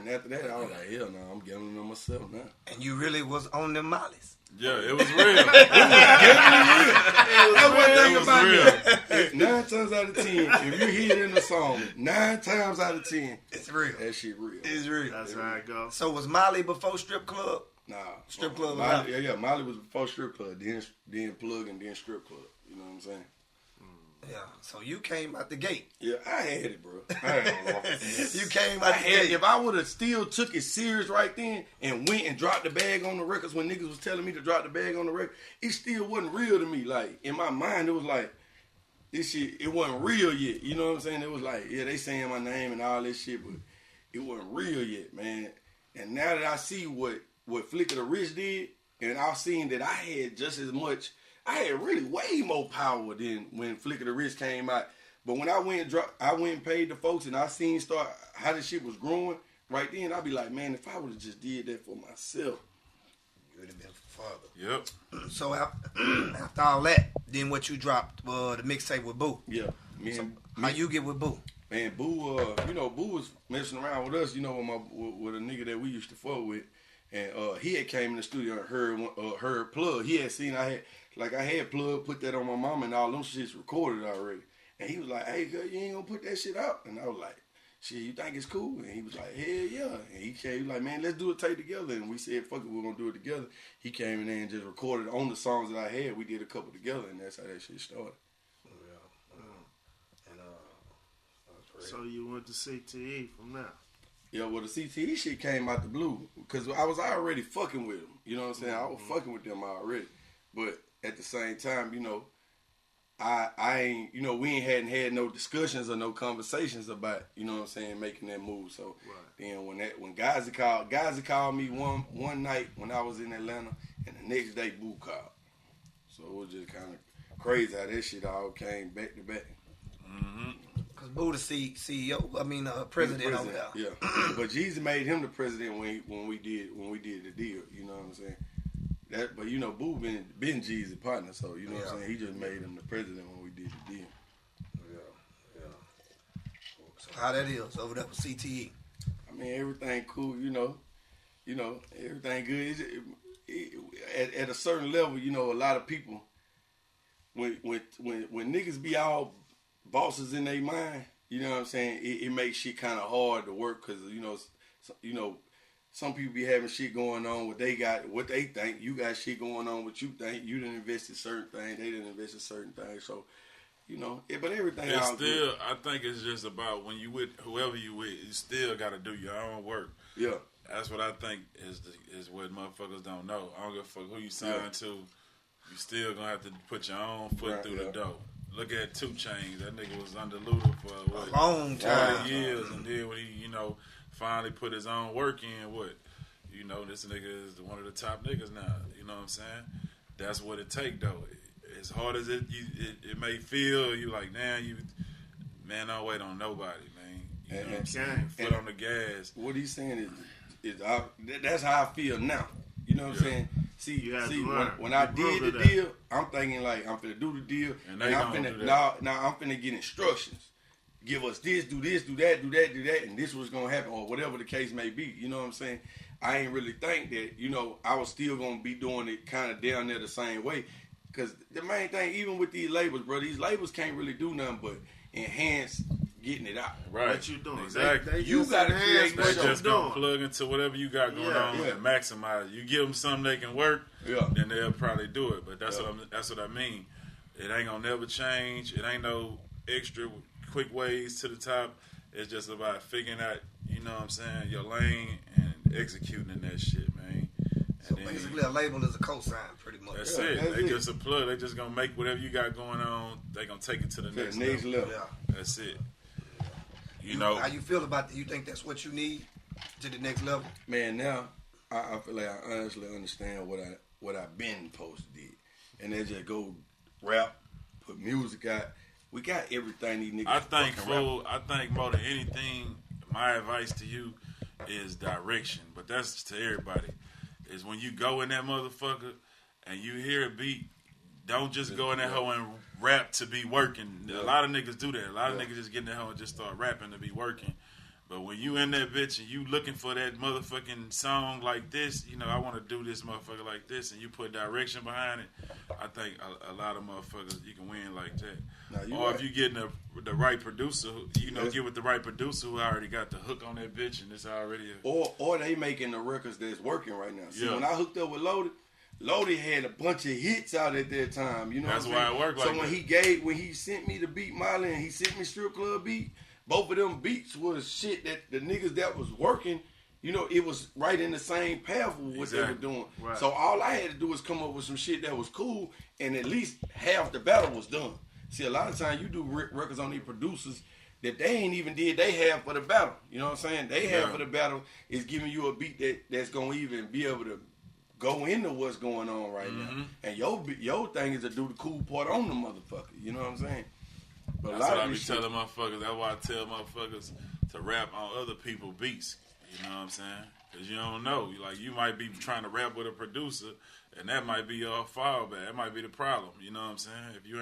S4: after that I was like, hell no, I'm gambling on myself now.
S2: And you really was on them mollies.
S1: Yeah, it was real.
S4: It was real. 9 times out of 10, if you hear it in the song, 9 times out of 10,
S2: it's real.
S4: That shit real.
S2: It's real.
S3: That's how it goes.
S2: So was Molly before Strip Club?
S4: Nah.
S2: Strip Club.
S4: Molly was before Strip Club, then Plug, and then Strip Club. You know what I'm saying?
S2: Yeah, so you came out the gate.
S4: Yeah, I had it, bro.
S2: You came out the gate.
S4: If I would have still took it serious right then and went and dropped the bag on the records when niggas was telling me to drop the bag on the record, it still wasn't real to me. Like, in my mind, it was like, this shit, it wasn't real yet. You know what I'm saying? It was like, yeah, they saying my name and all this shit, but it wasn't real yet, man. And now that I see what Flick of the Rich did, and I've seen that I had just as much, I had really way more power than when Flick of the Rich came out. But when I went and paid the folks and I seen how this shit was growing, right then I'd be like, man, if I would have just did that for myself,
S2: you would have been farther.
S1: Yep.
S2: So after all that, then what you dropped, the mixtape with Boo.
S4: Yeah.
S2: How you get with Boo?
S4: Man, Boo, Boo was messing around with us, with a nigga that we used to fuck with. And he had came in the studio and heard Plug. He had seen I had Plug put that on my mama and all them shits recorded already. And he was like, hey, girl, you ain't gonna put that shit out? And I was like, shit, you think it's cool? And he was like, hell yeah. And he came like, man, let's do a tape together. And we said, fuck it, we're gonna do it together. He came in there and just recorded on the songs that I had. We did a couple together, and that's how that shit started.
S3: So you went to CTE from now?
S4: Yeah, well, the CTE shit came out the blue because I was already fucking with them. You know what I'm saying? I was fucking with them already. But at the same time, I ain't, we hadn't had no discussions or no conversations about, you know what I'm saying, making that move. So then when Gazi called me one night when I was in Atlanta, and the next day Boo called. So it was just kind of crazy how that shit all came back to back.
S1: Mm-hmm.
S2: Cause Boo the CEO, president over there.
S4: Yeah, but Jeezy made him the president when we did the deal. You know what I'm saying? But Boo been Jeezy's partner, so you know what I'm saying. He just made him the president when we did the deal.
S2: Yeah. So how that is over there with CTE?
S4: I mean, everything cool. Everything good. At a certain level, a lot of people when niggas be all bosses in their mind, you know what I'm saying? It makes shit kind of hard to work because some people be having shit going on what they think. You got shit going on what you think. You didn't invest in certain things. They didn't invest in certain things. So, but everything.
S1: It's still, I think it's just about when you with whoever you with, you still got to do your own work.
S4: Yeah.
S1: That's what I think is what motherfuckers don't know. I don't give a fuck who you sign to. You still gonna have to put your own foot through the door. Look at 2 Chainz. That nigga was under Luda for
S2: a long time,
S1: 40 years, and then when he, finally put his own work in, this nigga is one of the top niggas now. You know what I'm saying? That's what it take though. As hard as it may feel, you like, man, don't wait on nobody, man. You know what I'm saying? Foot on the gas.
S4: What he's saying is that's how I feel now. You know what I'm saying? See, when I did the deal, I'm thinking like I'm finna do the deal, and I'm finna get instructions. Give us this, do that, and this was gonna happen, or whatever the case may be. You know what I'm saying? I ain't really think that, I was still gonna be doing it kind of down there the same way. Cause the main thing, even with these labels, bro, these labels can't really do nothing but enhance getting it out.
S1: Right.
S3: What you doing?
S1: Exactly.
S3: You got to create
S1: what you're just gonna plug into whatever you got going on and maximize it. You give them something they can work, then they'll probably do it. But that's what I mean. It ain't gonna never change. It ain't no extra quick ways to the top. It's just about figuring out, you know what I'm saying, your lane and executing in that shit, man.
S2: So basically a label is a cosign pretty much.
S1: That's it. They just a plug. They just gonna make whatever you got going on, they gonna take it to the next level.
S2: Yeah.
S1: That's it. How
S2: you feel about that? You think that's what you need to the next level?
S4: Man, now I feel like I honestly understand what I've been supposed to do. And they just go rap, put music out. We got everything these niggas.
S1: I think more than anything, my advice to you is direction. But that's to everybody. Is when you go in that motherfucker and you hear a beat, don't just go in that hoe and rap to be working. A lot of niggas do that. A lot of niggas just get in that hoe and just start rapping to be working. But when you in that bitch and you looking for that motherfucking song like this, I want to do this motherfucker like this, and you put direction behind it, I think a lot of motherfuckers, you can win like that. Or if you get the right producer, get with the right producer who already got the hook on that bitch, and it's already
S4: or they making the records that's working right now. See, when I hooked up with Loaded, Lodi had a bunch of hits out at that time. You know
S1: that's
S4: what
S1: why
S4: I'm
S1: it worked like
S4: that. So when he sent me the beat Molly and he sent me Strip Club beat, both of them beats was shit that the niggas that was working, you know, it was right in the same path with what they were doing. Right. So all I had to do was come up with some shit that was cool, and at least half the battle was done. See, a lot of times you do records on these producers that they ain't even did they have for the battle. You know what I'm saying? They have for the battle is giving you a beat that's gonna even be able to go into what's going on right now. And your thing is to do the cool part on the motherfucker. You know what I'm saying? But
S1: that's what I be telling motherfuckers. That's why I tell motherfuckers to rap on other people's beats. You know what I'm saying? Because you don't know. Like, you might be trying to rap with a producer, and that might be your fallback. That might be the problem. You know what I'm saying? If you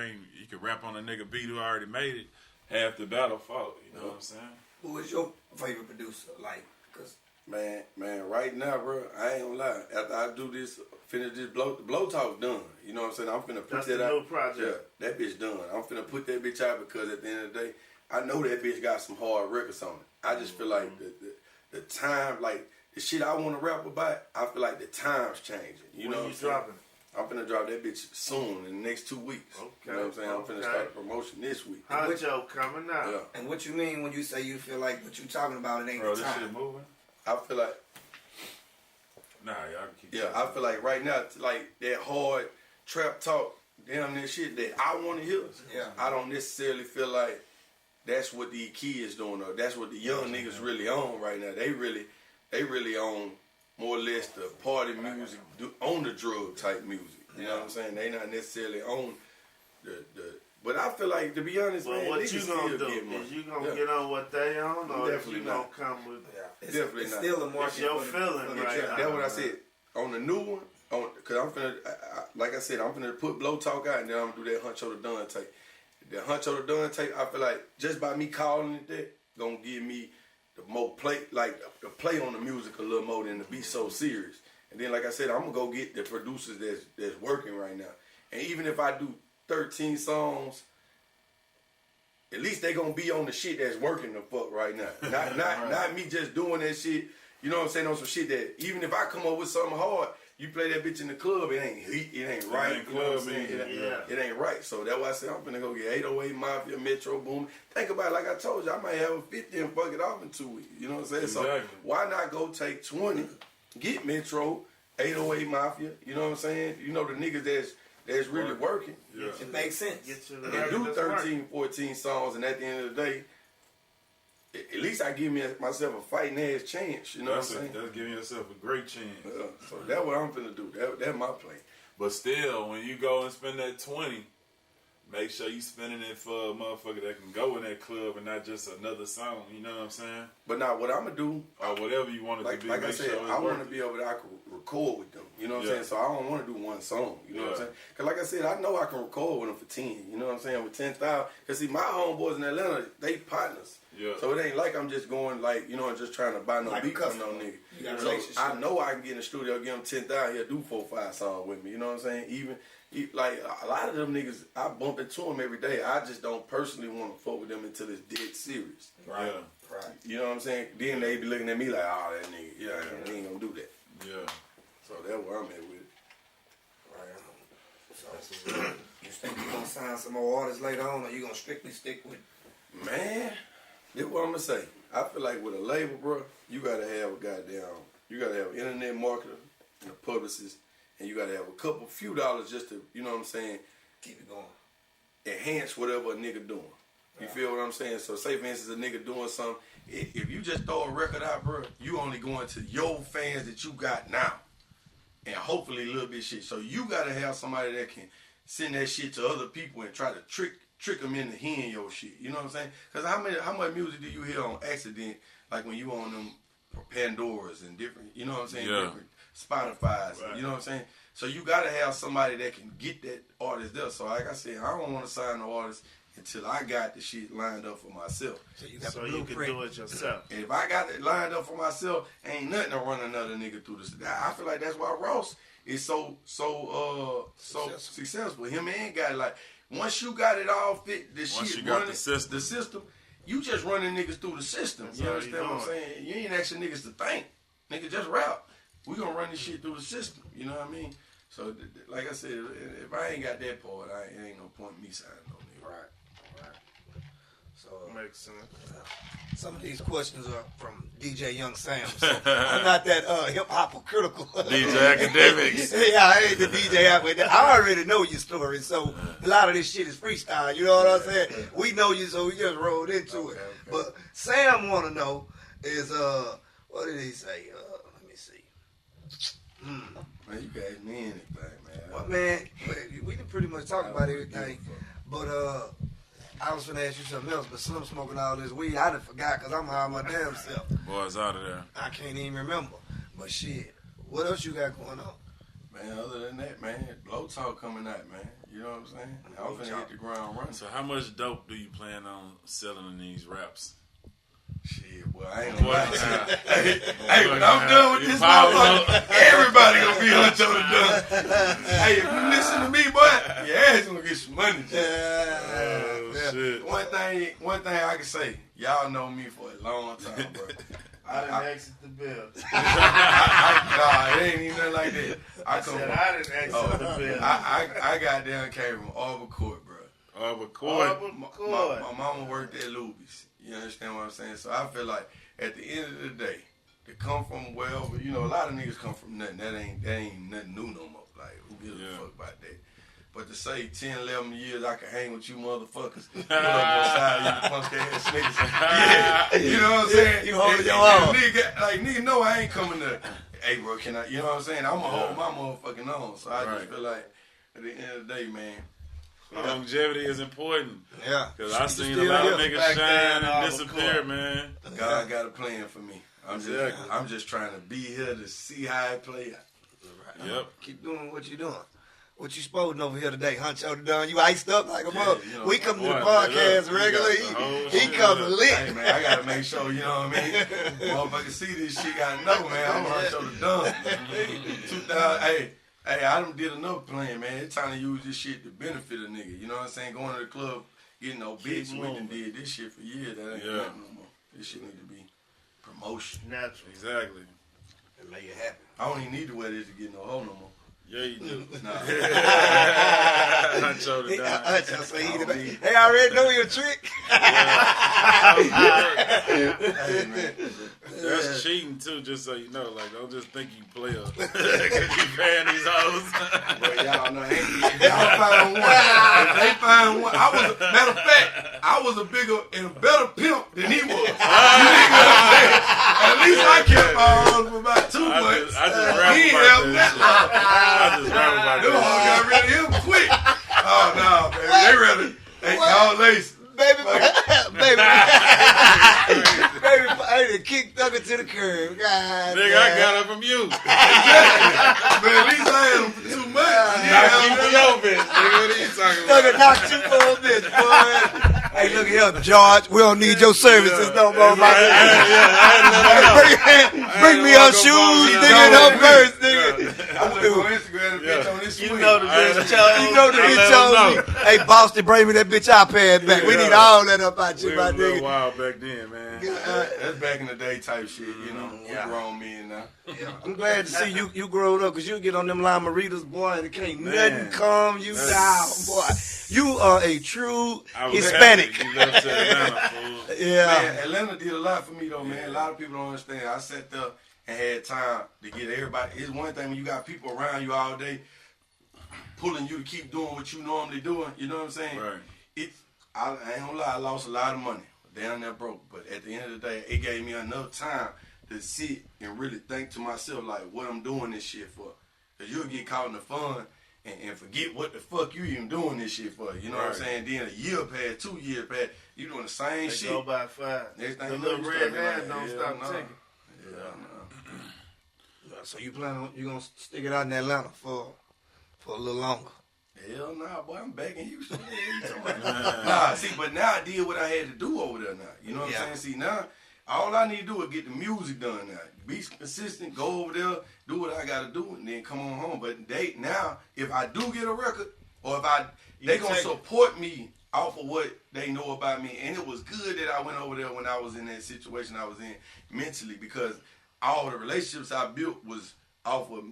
S1: can rap on a nigga beat who already made it, half the battle fought. You know what I'm saying?
S2: Who is your favorite producer? Like, cause
S4: man, right now, bro, I ain't gonna lie. After I do this, finish this blow talk done. You know what I'm saying? I'm finna put that out. New project. Yeah, that bitch done. I'm finna put that bitch out because at the end of the day, I know that bitch got some hard records on it. I just feel like the time, like the shit I want to rap about, I feel like the time's changing. You know what I'm saying? Dropping? I'm finna drop that bitch soon in the next 2 weeks. Okay. You know what I'm saying? I'm finna start the promotion this week.
S3: Honcho coming out.
S2: Yeah. And what you mean when you say you feel like what you talking about, it ain't
S1: the
S2: time?
S1: This shit moving?
S4: I feel like...
S1: Nah, y'all can keep
S4: Yeah, I feel like right now, like that hard trap talk, damn that shit that I want to hear. Yeah. I don't necessarily feel like that's what the kids doing, or that's what the young niggas really on right now. They really on more or less the party music, on the drug type music. You know what I'm saying? They not necessarily on the but I feel like, to be honest, man,
S3: what you gonna do? Is you gonna get on what they on, or
S4: definitely
S3: you gonna come with?
S4: Definitely
S2: it's
S4: not.
S2: Still a market.
S3: It's your feeling, right?
S4: That's what I said. On the new one, because I'm finna, like I said, I'm finna put Blow Talk out, and then I'm gonna do that Huncho the Don tape. The Huncho the Don tape, I feel like just by me calling it that, gonna give me the more play, like the play on the music a little more than to be so serious. And then, like I said, I'm gonna go get the producers that's working right now. And even if I do 13 songs, at least they gonna be on the shit that's working the fuck right now. Not me just doing that shit. You know what I'm saying? On some shit that even if I come up with something hard, you play that bitch in the club, it ain't right. You know what I'm saying? It ain't right. So that's why I said I'm finna go get 808 Mafia, Metro Boom. Think about it, like I told you, I might have a 50 and fuck it off in 2 weeks. You know what I'm saying? Exactly. So why not go take 20, get Metro, 808 Mafia, you know what I'm saying? You know the niggas that's really working.
S2: Yeah. It makes sense.
S4: And do 13, 14 songs, and at the end of the day, at least I give myself a fighting ass chance. You know what I'm saying?
S1: That's giving yourself a great chance.
S4: So that's what I'm finna do. That's my plan.
S1: But still, when you go and spend that 20, make sure you spending it for a motherfucker that can go in that club and not just another song. You know what I'm saying?
S4: But now what I'm gonna do,
S1: or whatever you want it to be.
S4: Like I said, I want to be able to I can record with them. You know what I'm saying? So I don't want to do one song. You know what I'm saying? Because like I said, I know I can record with them for 10. You know what I'm saying? With 10,000. Because see, my homeboys in Atlanta, they partners. Yeah. So it ain't like I'm just going like, you know, and just trying to buy no like beat from no nigga. So I know I can get in the studio, give him 10,000, he'll do 4 or 5 songs with me. You know what I'm saying? Even like a lot of them niggas, I bump into them every day. I just don't personally want to fuck with them until it's dead serious.
S2: Right. Yeah. Right.
S4: You know what I'm saying? Then they be looking at me like, oh, that nigga, he ain't gonna do that.
S1: Yeah.
S4: So that's where I'm at with it.
S2: Right. So you think you gonna sign some more artists later on, or you gonna strictly stick with?
S4: Man, this what I'm gonna say. I feel like with a label, bro, you gotta have an internet marketer and a publicist, and you gotta have a few dollars just to, you know what I'm saying,
S2: keep it going,
S4: enhance whatever a nigga doing. You feel what I'm saying? So say for instance a nigga doing something, if you just throw a record out, bro, you only going to your fans that you got now, and hopefully a little bit shit. So you gotta have somebody that can send that shit to other people and try to trick them into hearing your shit. You know what I'm saying? Because how much music do you hear on accident, like when you on them Pandoras and different, you know what I'm saying? Yeah. Different Spotify's, right. You know what I'm saying? So you gotta have somebody that can get that artist there. So like I said, I don't want to sign no artist until I got the shit lined up for myself.
S3: So you can do it yourself.
S4: And if I got it lined up for myself, ain't nothing to run another nigga through this. I feel like that's why Ross is so successful. Him and got it like. Once you got it all fit, the system, you just running niggas through the system. You understand what I'm saying? You ain't asking niggas to think. Nigga, just rap. We gonna run this shit through the system. You know what I mean? So, like I said, if I ain't got that part, it ain't no point in me signing no nigga.
S2: Right. So
S3: makes sense.
S2: Some of these questions are from DJ Young Sam. So I'm not that hip hop critical.
S1: DJ Academics.
S2: Yeah, I ain't the DJ academics. I already know your story, so a lot of this shit is freestyle. You know what I'm saying? We know you, so we just rolled into it. But Sam want to know is what did he say? Let me see.
S4: Man, you guys mean anything, man.
S2: Well, man, we can pretty much talk about everything. But I was finna ask you something else, but Slim smoking all this weed, I done forgot because I'm high my damn self.
S1: Boys out of there.
S2: I can't even remember. But shit, what else you got going on?
S4: Man, other than that, man, Blow Talk coming out, man. You know what I'm saying? I'm finna hit the ground running.
S1: So how much dope do you plan on selling in these raps?
S4: Shit, well, I ain't gonna lie to you. Hey, when I'm done with this motherfucker, everybody gonna be on the done. Hey, if you listen to me, boy, your ass gonna get some money.
S1: Shit.
S4: One thing I can say, y'all know me for a long time, bro.
S3: I didn't exit the building.
S4: Nah, it ain't even nothing like that.
S3: I didn't exit the building.
S4: I goddamn came from Arbor Court, bro.
S1: Arbor Court.
S4: My mama worked at Luby's. You understand what I'm saying? So I feel like at the end of the day, to come from wherever, you know, a lot of niggas come from nothing. That ain't nothing new no more. Like, who gives a fuck about that? But to say 10, 11 years I can hang with you motherfuckers, pull up on side, you punk ass niggas. Yeah, you know what I'm saying?
S2: You holding your own.
S4: Nigga know I ain't coming to, hey bro, can I, you know what I'm saying? I'm going to hold my motherfucking own. So I just feel like at the end of the day, man,
S1: longevity is important.
S2: Yeah.
S1: Because I seen a lot of niggas shine and disappear, man.
S4: God got a plan for me. I'm just trying to be here to see how it play out.
S1: Yep.
S2: Keep doing what you're doing. What you supposing over here today, Huncho done? You iced up like a mother. You know, we come to the podcast regularly. He come lit.
S4: Hey, man, I got to make sure, you know what I mean? Motherfuckers see this shit, got to know, man. I'm Huncho the Don. 2000, hey, I done did another plan, man. It's time to use this shit to benefit a nigga. You know what I'm saying? Going to the club, getting no bitch. We done did this shit for years. That ain't nothing no more. This shit need to be promotion.
S3: Natural.
S1: Exactly.
S2: And make it happen.
S4: I don't even need to wear this to get no hoe no more.
S1: Yeah, you do.
S4: Nah.
S1: Huncho the Don.
S2: Huncho say hey, I already know your trick.
S4: Hey, man.
S1: That's cheating too, just so you know. Like, don't just think you play a because you paying these hoes.
S4: But y'all know, if y'all find one, if they find one, matter of fact, I was a bigger and a better pimp than he was. At least I kept my arms for about 2 months.
S1: I just rap about that shit. I just rap about
S4: Them hoes
S1: that
S4: got rid of him quick. Oh, no, baby. They called Lacey.
S2: Baby, I kicked Thugger to the curb. God,
S1: nigga, I got it from you.
S4: Man, at least I had him for 2 months.
S1: Knock you for your bitch, nigga. What are you talking about?
S2: Thugger knocked you for a bitch, boy. Hey, look here, George. We don't need your services no more, my nigga. Bring me her shoes, nigga, and her purse, nigga.
S4: I look on Instagram and bitch on this
S3: You know the bitch chose.
S2: You know the bitch chose me. Hey, Boston, bring me that bitch iPad back. We need all that up out you, my
S1: nigga. We was a
S2: nigga.
S1: wild back then, man.
S4: That's back in the day type shit, you know. We grown men now.
S2: I'm glad to see you growed up, because you get on them Lamaritas, boy, and it can't nothing calm you down, boy. You are a true Hispanic.
S1: You left to Atlanta, fool.
S2: Yeah.
S4: Man, Atlanta did a lot for me, though, man. A lot of people don't understand. I sat there and had time to get everybody. It's one thing when you got people around you all day pulling you to keep doing what you normally doing. You know what I'm saying?
S1: Right.
S4: I ain't gonna lie, I lost a lot of money. Down there broke. But at the end of the day, it gave me enough time to sit and really think to myself, like, what I'm doing this shit for. Because you'll get caught in the fun and forget what the fuck you even doing this shit for. You know what I'm saying? Then a year passed, 2 years passed, you doing the same shit.
S3: Go by 5.
S4: Next thing
S3: the
S4: you
S3: little
S4: know,
S3: red hand don't stop ticking.
S2: So you plan on, you gonna stick it out in Atlanta for a little longer?
S4: Hell nah, boy, I'm back in Houston. Nah, see, but now I did what I had to do over there now. You know what I'm saying? See, now, all I need to do is get the music done now. Be consistent, go over there, do what I got to do, and then come on home. But now, if I do get a record, or if they going to support me off of what they know about me. And it was good that I went over there when I was in that situation I was in mentally, because all the relationships I built was off of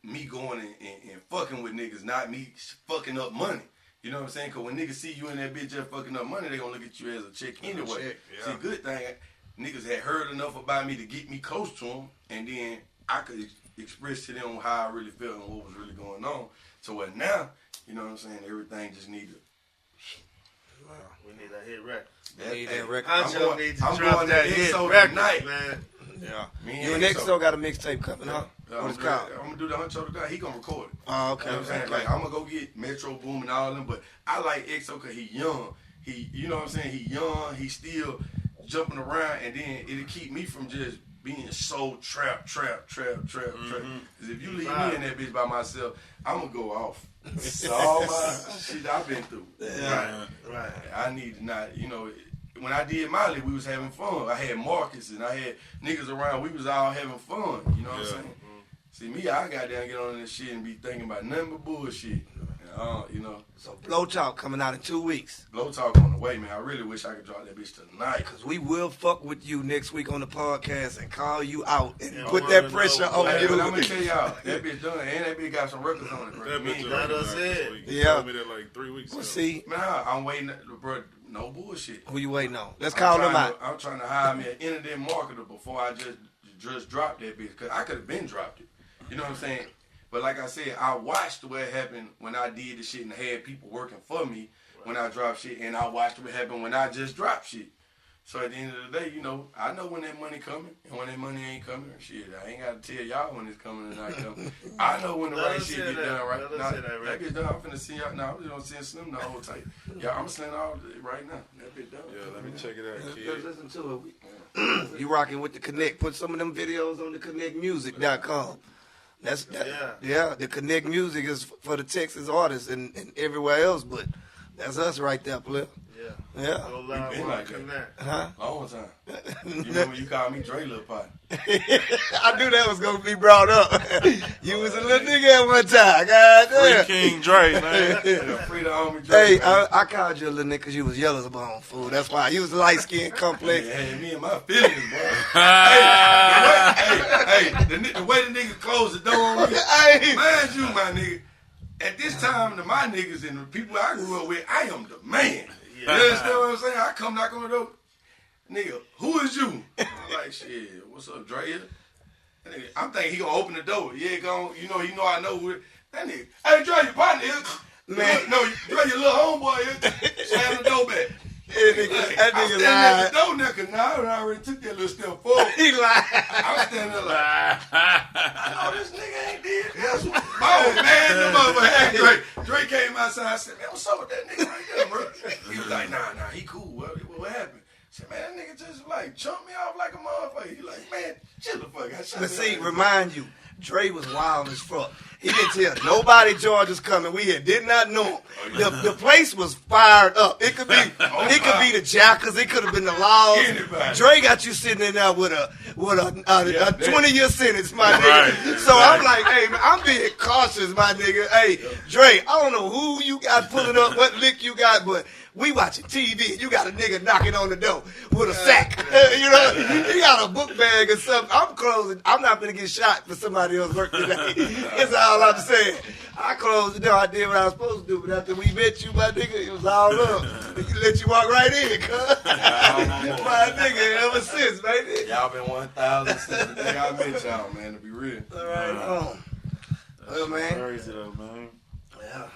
S4: me going and fucking with niggas, not me fucking up money. You know what I'm saying? Because when niggas see you in that bitch just fucking up money, they gonna look at you as a chick anyway. See, good thing, niggas had heard enough about me to get me close to them, and then I could express to them how I really felt and what was really going on. So now, you know what I'm saying, everything just needed.
S3: Wow. We need a hit record.
S2: That record.
S3: I'm going that hit record tonight, man.
S2: Yeah. You and XO got a mixtape coming out.
S4: What it's called? I'm gonna do the Huncho the Guy. He gonna record it.
S2: Oh, okay.
S4: You know what I'm saying? Like, I'm gonna go get Metro Boom and all of them, but I like XO because he young. You know what I'm saying? He young. He still jumping around, and then it'll keep me from just being so trap. Because if you leave me in that bitch by myself, I'm gonna go off. All my shit I've been through.
S2: Yeah.
S4: Right. I need to not, when I did Miley, we was having fun. I had Marcus and I had niggas around. We was all having fun. You know what I'm saying? Mm-hmm. See, me, I got down, get on this shit and be thinking about nothing but bullshit.
S2: So Blow Talk coming out in 2 weeks.
S4: Blow Talk on the way, man. I really wish I could drop that bitch tonight.
S2: Because we will fuck with you next week on the podcast and call you out and put that pressure on you.
S4: But I'm going to tell y'all, that bitch done, and that bitch got some records on it, bro.
S1: That bitch
S3: got us in.
S1: You told me that like 3 weeks ago.
S2: See?
S4: Man, I'm waiting, bro. No bullshit.
S2: Who you waiting on? Let's call them out.
S4: I'm trying to hire me an internet marketer before I just dropped that bitch. Because I could have been dropped it. You know what I'm saying? But like I said, I watched what happened when I did the shit and had people working for me when I dropped shit. And I watched what happened when I just dropped shit. So at the end of the day, I know when that money coming and when that money ain't coming. Shit, I ain't got to tell y'all when it's coming and not coming. I know when the right shit get done right. Now, that bitch done. I'm finna see y'all now. I'm just gonna send Slim the whole tape. Yeah, I'm sending all it right now. That bitch done.
S1: Yeah, let me check it out, kid.
S2: Let's listen to it. You rocking with the Connect. Put some of them videos on the ConnectMusic.com. The Connect Music is for the Texas artists and everywhere else, but that's us right there, player. Yeah.
S3: Go live
S4: been like
S3: Connect.
S2: Huh?
S4: Long time. You remember you called me Dre Lil Pot.
S2: I knew that was gonna be brought up. You was a little nigga at one time. God damn.
S1: Free King Dre, man.
S4: Free the homie Dre.
S2: Hey, I called you a little nigga because you was yellow as a bone, fool. That's why you was light skin complex.
S4: Hey, me and my feelings, bro. The way the nigga closed the door on me. Mind you, my nigga. At this time, my niggas and the people I grew up with, I am the man. You understand what I'm saying? I come knock on the door. Nigga, who is you? I'm like, shit, what's up, Dre? Nigga, I'm thinking he gonna open the door. Yeah, he know I know who it. That nigga, hey, Dre, your partner is. Man, no, Dre, your little homeboy is. Slam the door back.
S2: That nigga lied.
S4: At the door now, because now I already took that little step forward.
S2: He lied.
S4: I'm standing there like, I know this nigga ain't did this. Oh, man, the motherfucker. Dre came outside. I said, man, what's up with that nigga right there, bro? He was like, nah, he cool. What happened? I said, man, that nigga just like chumped me off like a motherfucker. He like, man, chill the fuck out.
S2: But see, remind you, Dre was wild as fuck. He didn't tell nobody Georgia's coming. We did not know him. The place was fired up. It could be the Jackers. It could have been the Laws.
S4: Anybody.
S2: Dre got you sitting in there with a 20-year sentence, my nigga. So I'm like, hey, man, I'm being cautious, my nigga. Hey, Dre, I don't know who you got pulling up, what lick you got, but we watching TV. You got a nigga knocking on the door with a sack. You got a book bag or something. I'm closing. I'm not gonna get shot for somebody else's work today. That's all I'm saying. I closed the door. I did what I was supposed to do, but after we met you, my nigga, it was all up. He let you walk right in, cuz. My nigga, ever since, baby.
S4: Y'all been 1,000 since the day I met y'all, man, to be real.
S2: All right, well, man.
S1: Crazy though, man.
S2: Yeah.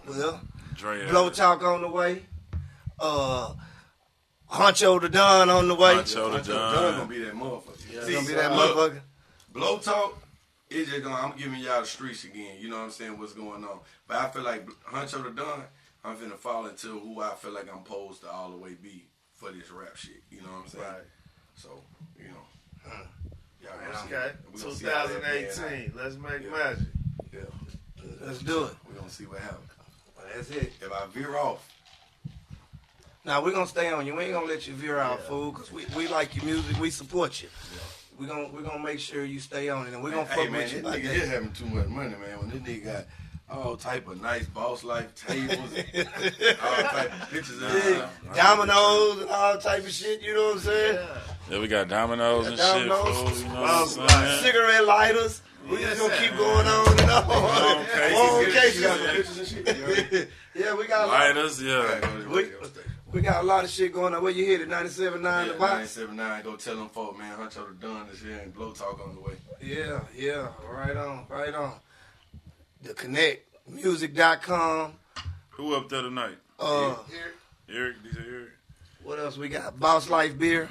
S2: Well,
S1: Dre,
S2: Blow Talk on the way. Huncho the Don on the way.
S1: Huncho the Don
S4: gonna be that motherfucker.
S2: Yeah, gonna be that motherfucker.
S4: Blow Talk, it's just I'm giving y'all the streets again. You know what I'm saying? What's going on? But I feel like Huncho the Don, I'm finna fall into who I feel like I'm supposed to all the way be for this rap shit. You know what I'm saying?
S3: Right.
S4: So,
S3: Okay. 2018. Let's make magic.
S4: Yeah.
S2: Let's do it.
S4: We're gonna see what happens.
S2: That's it.
S4: If I veer off.
S2: Now we're gonna stay on you. We ain't gonna let you veer out, fool, because we like your music. We support you. Yeah. We're gonna make sure you stay on it, and we're gonna fuck with you.
S4: This nigga here having too much money, man. When this nigga got all type of nice boss life tables, and all type of pictures,
S2: dominoes and all type of shit. You know what I'm saying?
S1: Yeah, we got dominoes and shit. Fool, you know what I'm saying?
S2: Cigarette lighters. We just gonna keep going on and on. On cases. Yeah, we got
S1: lighters. Yeah,
S2: we got a lot of shit going on. Where you hit it? 97.9 the box.
S4: 97.9. Go tell them folk, man. Huncho the done this here and Blow Talk on the way.
S2: Yeah. Right on. The Connect Music.com.
S1: Who up there tonight? Eric. DJ Eric.
S2: What else we got? Boss Life Beer.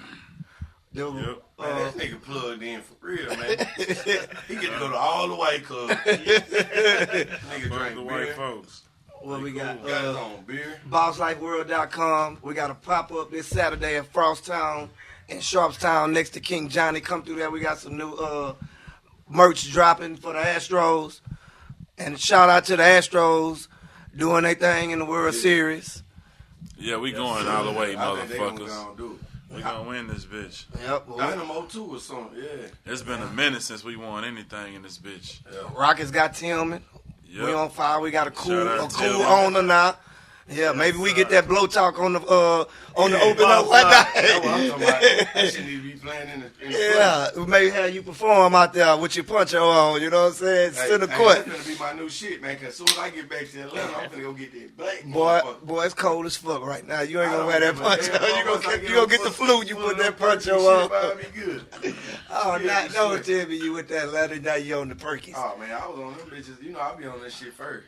S4: Man, that nigga plugged in for real, man. He get to go to all the white clubs. Nigga drink
S1: the
S4: beer.
S1: white folks.
S2: What we got?
S4: Got his own beer.
S2: BossLifeWorld.com. We got a pop-up this Saturday at Frosttown in Sharpstown next to King Johnny. Come through there. We got some new merch dropping for the Astros. And shout out to the Astros doing their thing in the World Series.
S1: Yeah, we going all the way, motherfuckers.
S4: We
S1: gonna win this bitch.
S2: Yep.
S4: Dynamo 2 or something, yeah.
S1: It's been a minute since we won anything in this bitch.
S2: Yeah. Rockets got Tillman.
S1: Yep.
S2: We on fire. We got a cool owner now. Yeah, maybe we get that Blow Talk on the open up one night.
S4: That's what I'm talking about. That shit need to be playing in the
S2: yeah, we maybe have you perform out there with your puncho on, you know what I'm saying? Center court.
S4: That's gonna be my new shit, man, cause as soon as I get back to Atlanta, I'm gonna go get that black
S2: boy, it's cold as fuck right now. You ain't gonna wear that puncho. You gonna get the flu, you put that puncho on.
S4: Be good.
S2: Oh, don't tell me you with that leather, now you on the Perkins.
S4: Oh, man, I was on them bitches. You know, I be on that shit first.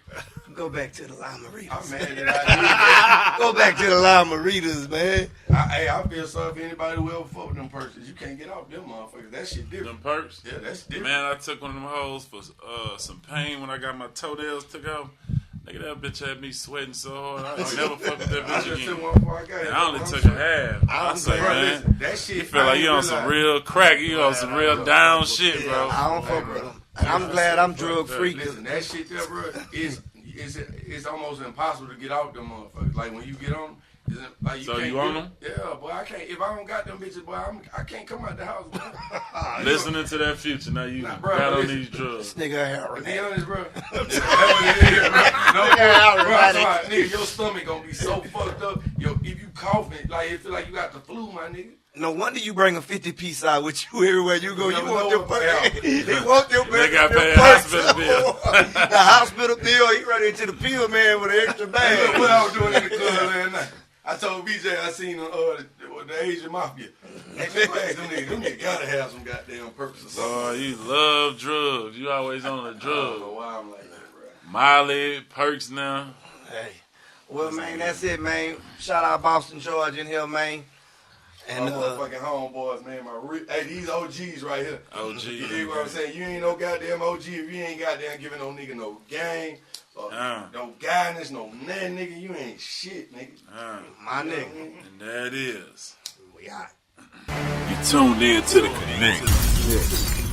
S2: Go back to the Lima Readers.
S4: I'm mad that I did that.
S2: Go back to the Lima Readers, man.
S4: I feel sorry for anybody who ever fuck with them purses. You can't get off them motherfuckers. That shit different.
S1: Them perks?
S4: Yeah, that's different.
S1: Man, I took one of them hoes for some pain when I got my toenails took off. Nigga, that bitch had me sweating so hard. I never fuck with that bitch again. I only took a half. I say, man,
S4: that shit,
S1: you feel like you on some real crack. You on some real down shit, bro.
S2: I don't fuck with them. I'm glad I'm drug free.
S4: Listen, that shit there, bro, it's almost impossible to get out them motherfuckers. Like when you get on them, like you
S1: so
S4: can't
S1: you on them?
S4: Yeah, boy, I can't. If I don't got them bitches, boy, I can't come out the house, bro.
S1: Listening to that Future, now you got on these drugs.
S2: This nigga
S4: to be honest, bro. That's what it is, bro. Nigga, your stomach gonna be so fucked up. If you coughing, like it feel like you got the flu, my nigga.
S2: No wonder you bring a 50-piece out with you everywhere you go. You want them perks. They want them perks.
S1: They got to pay a hospital bill.
S2: The hospital bill, he run into the pill man with an extra bag.
S4: Hey, look what I was doing in the club last night. I told BJ I seen the Asian Mafia. Hey, them niggas gotta have some goddamn perks or something.
S1: Oh, you love drugs. You always on the
S4: I don't
S1: drugs.
S4: know why I'm like that, bro.
S1: Molly, perks now.
S2: Hey. Well, man, that's it, man. Shout out Boston, Georgia in here, man.
S4: And my motherfucking homeboys, man. Hey, these OGs right here.
S1: OG.
S4: You dig what I'm saying? You ain't no goddamn OG if you ain't goddamn giving no nigga no game, no guidance, no nothing, nigga. You ain't shit, nigga.
S2: My nigga.
S1: And that is.
S2: We out.
S1: You tuned in to the Connect.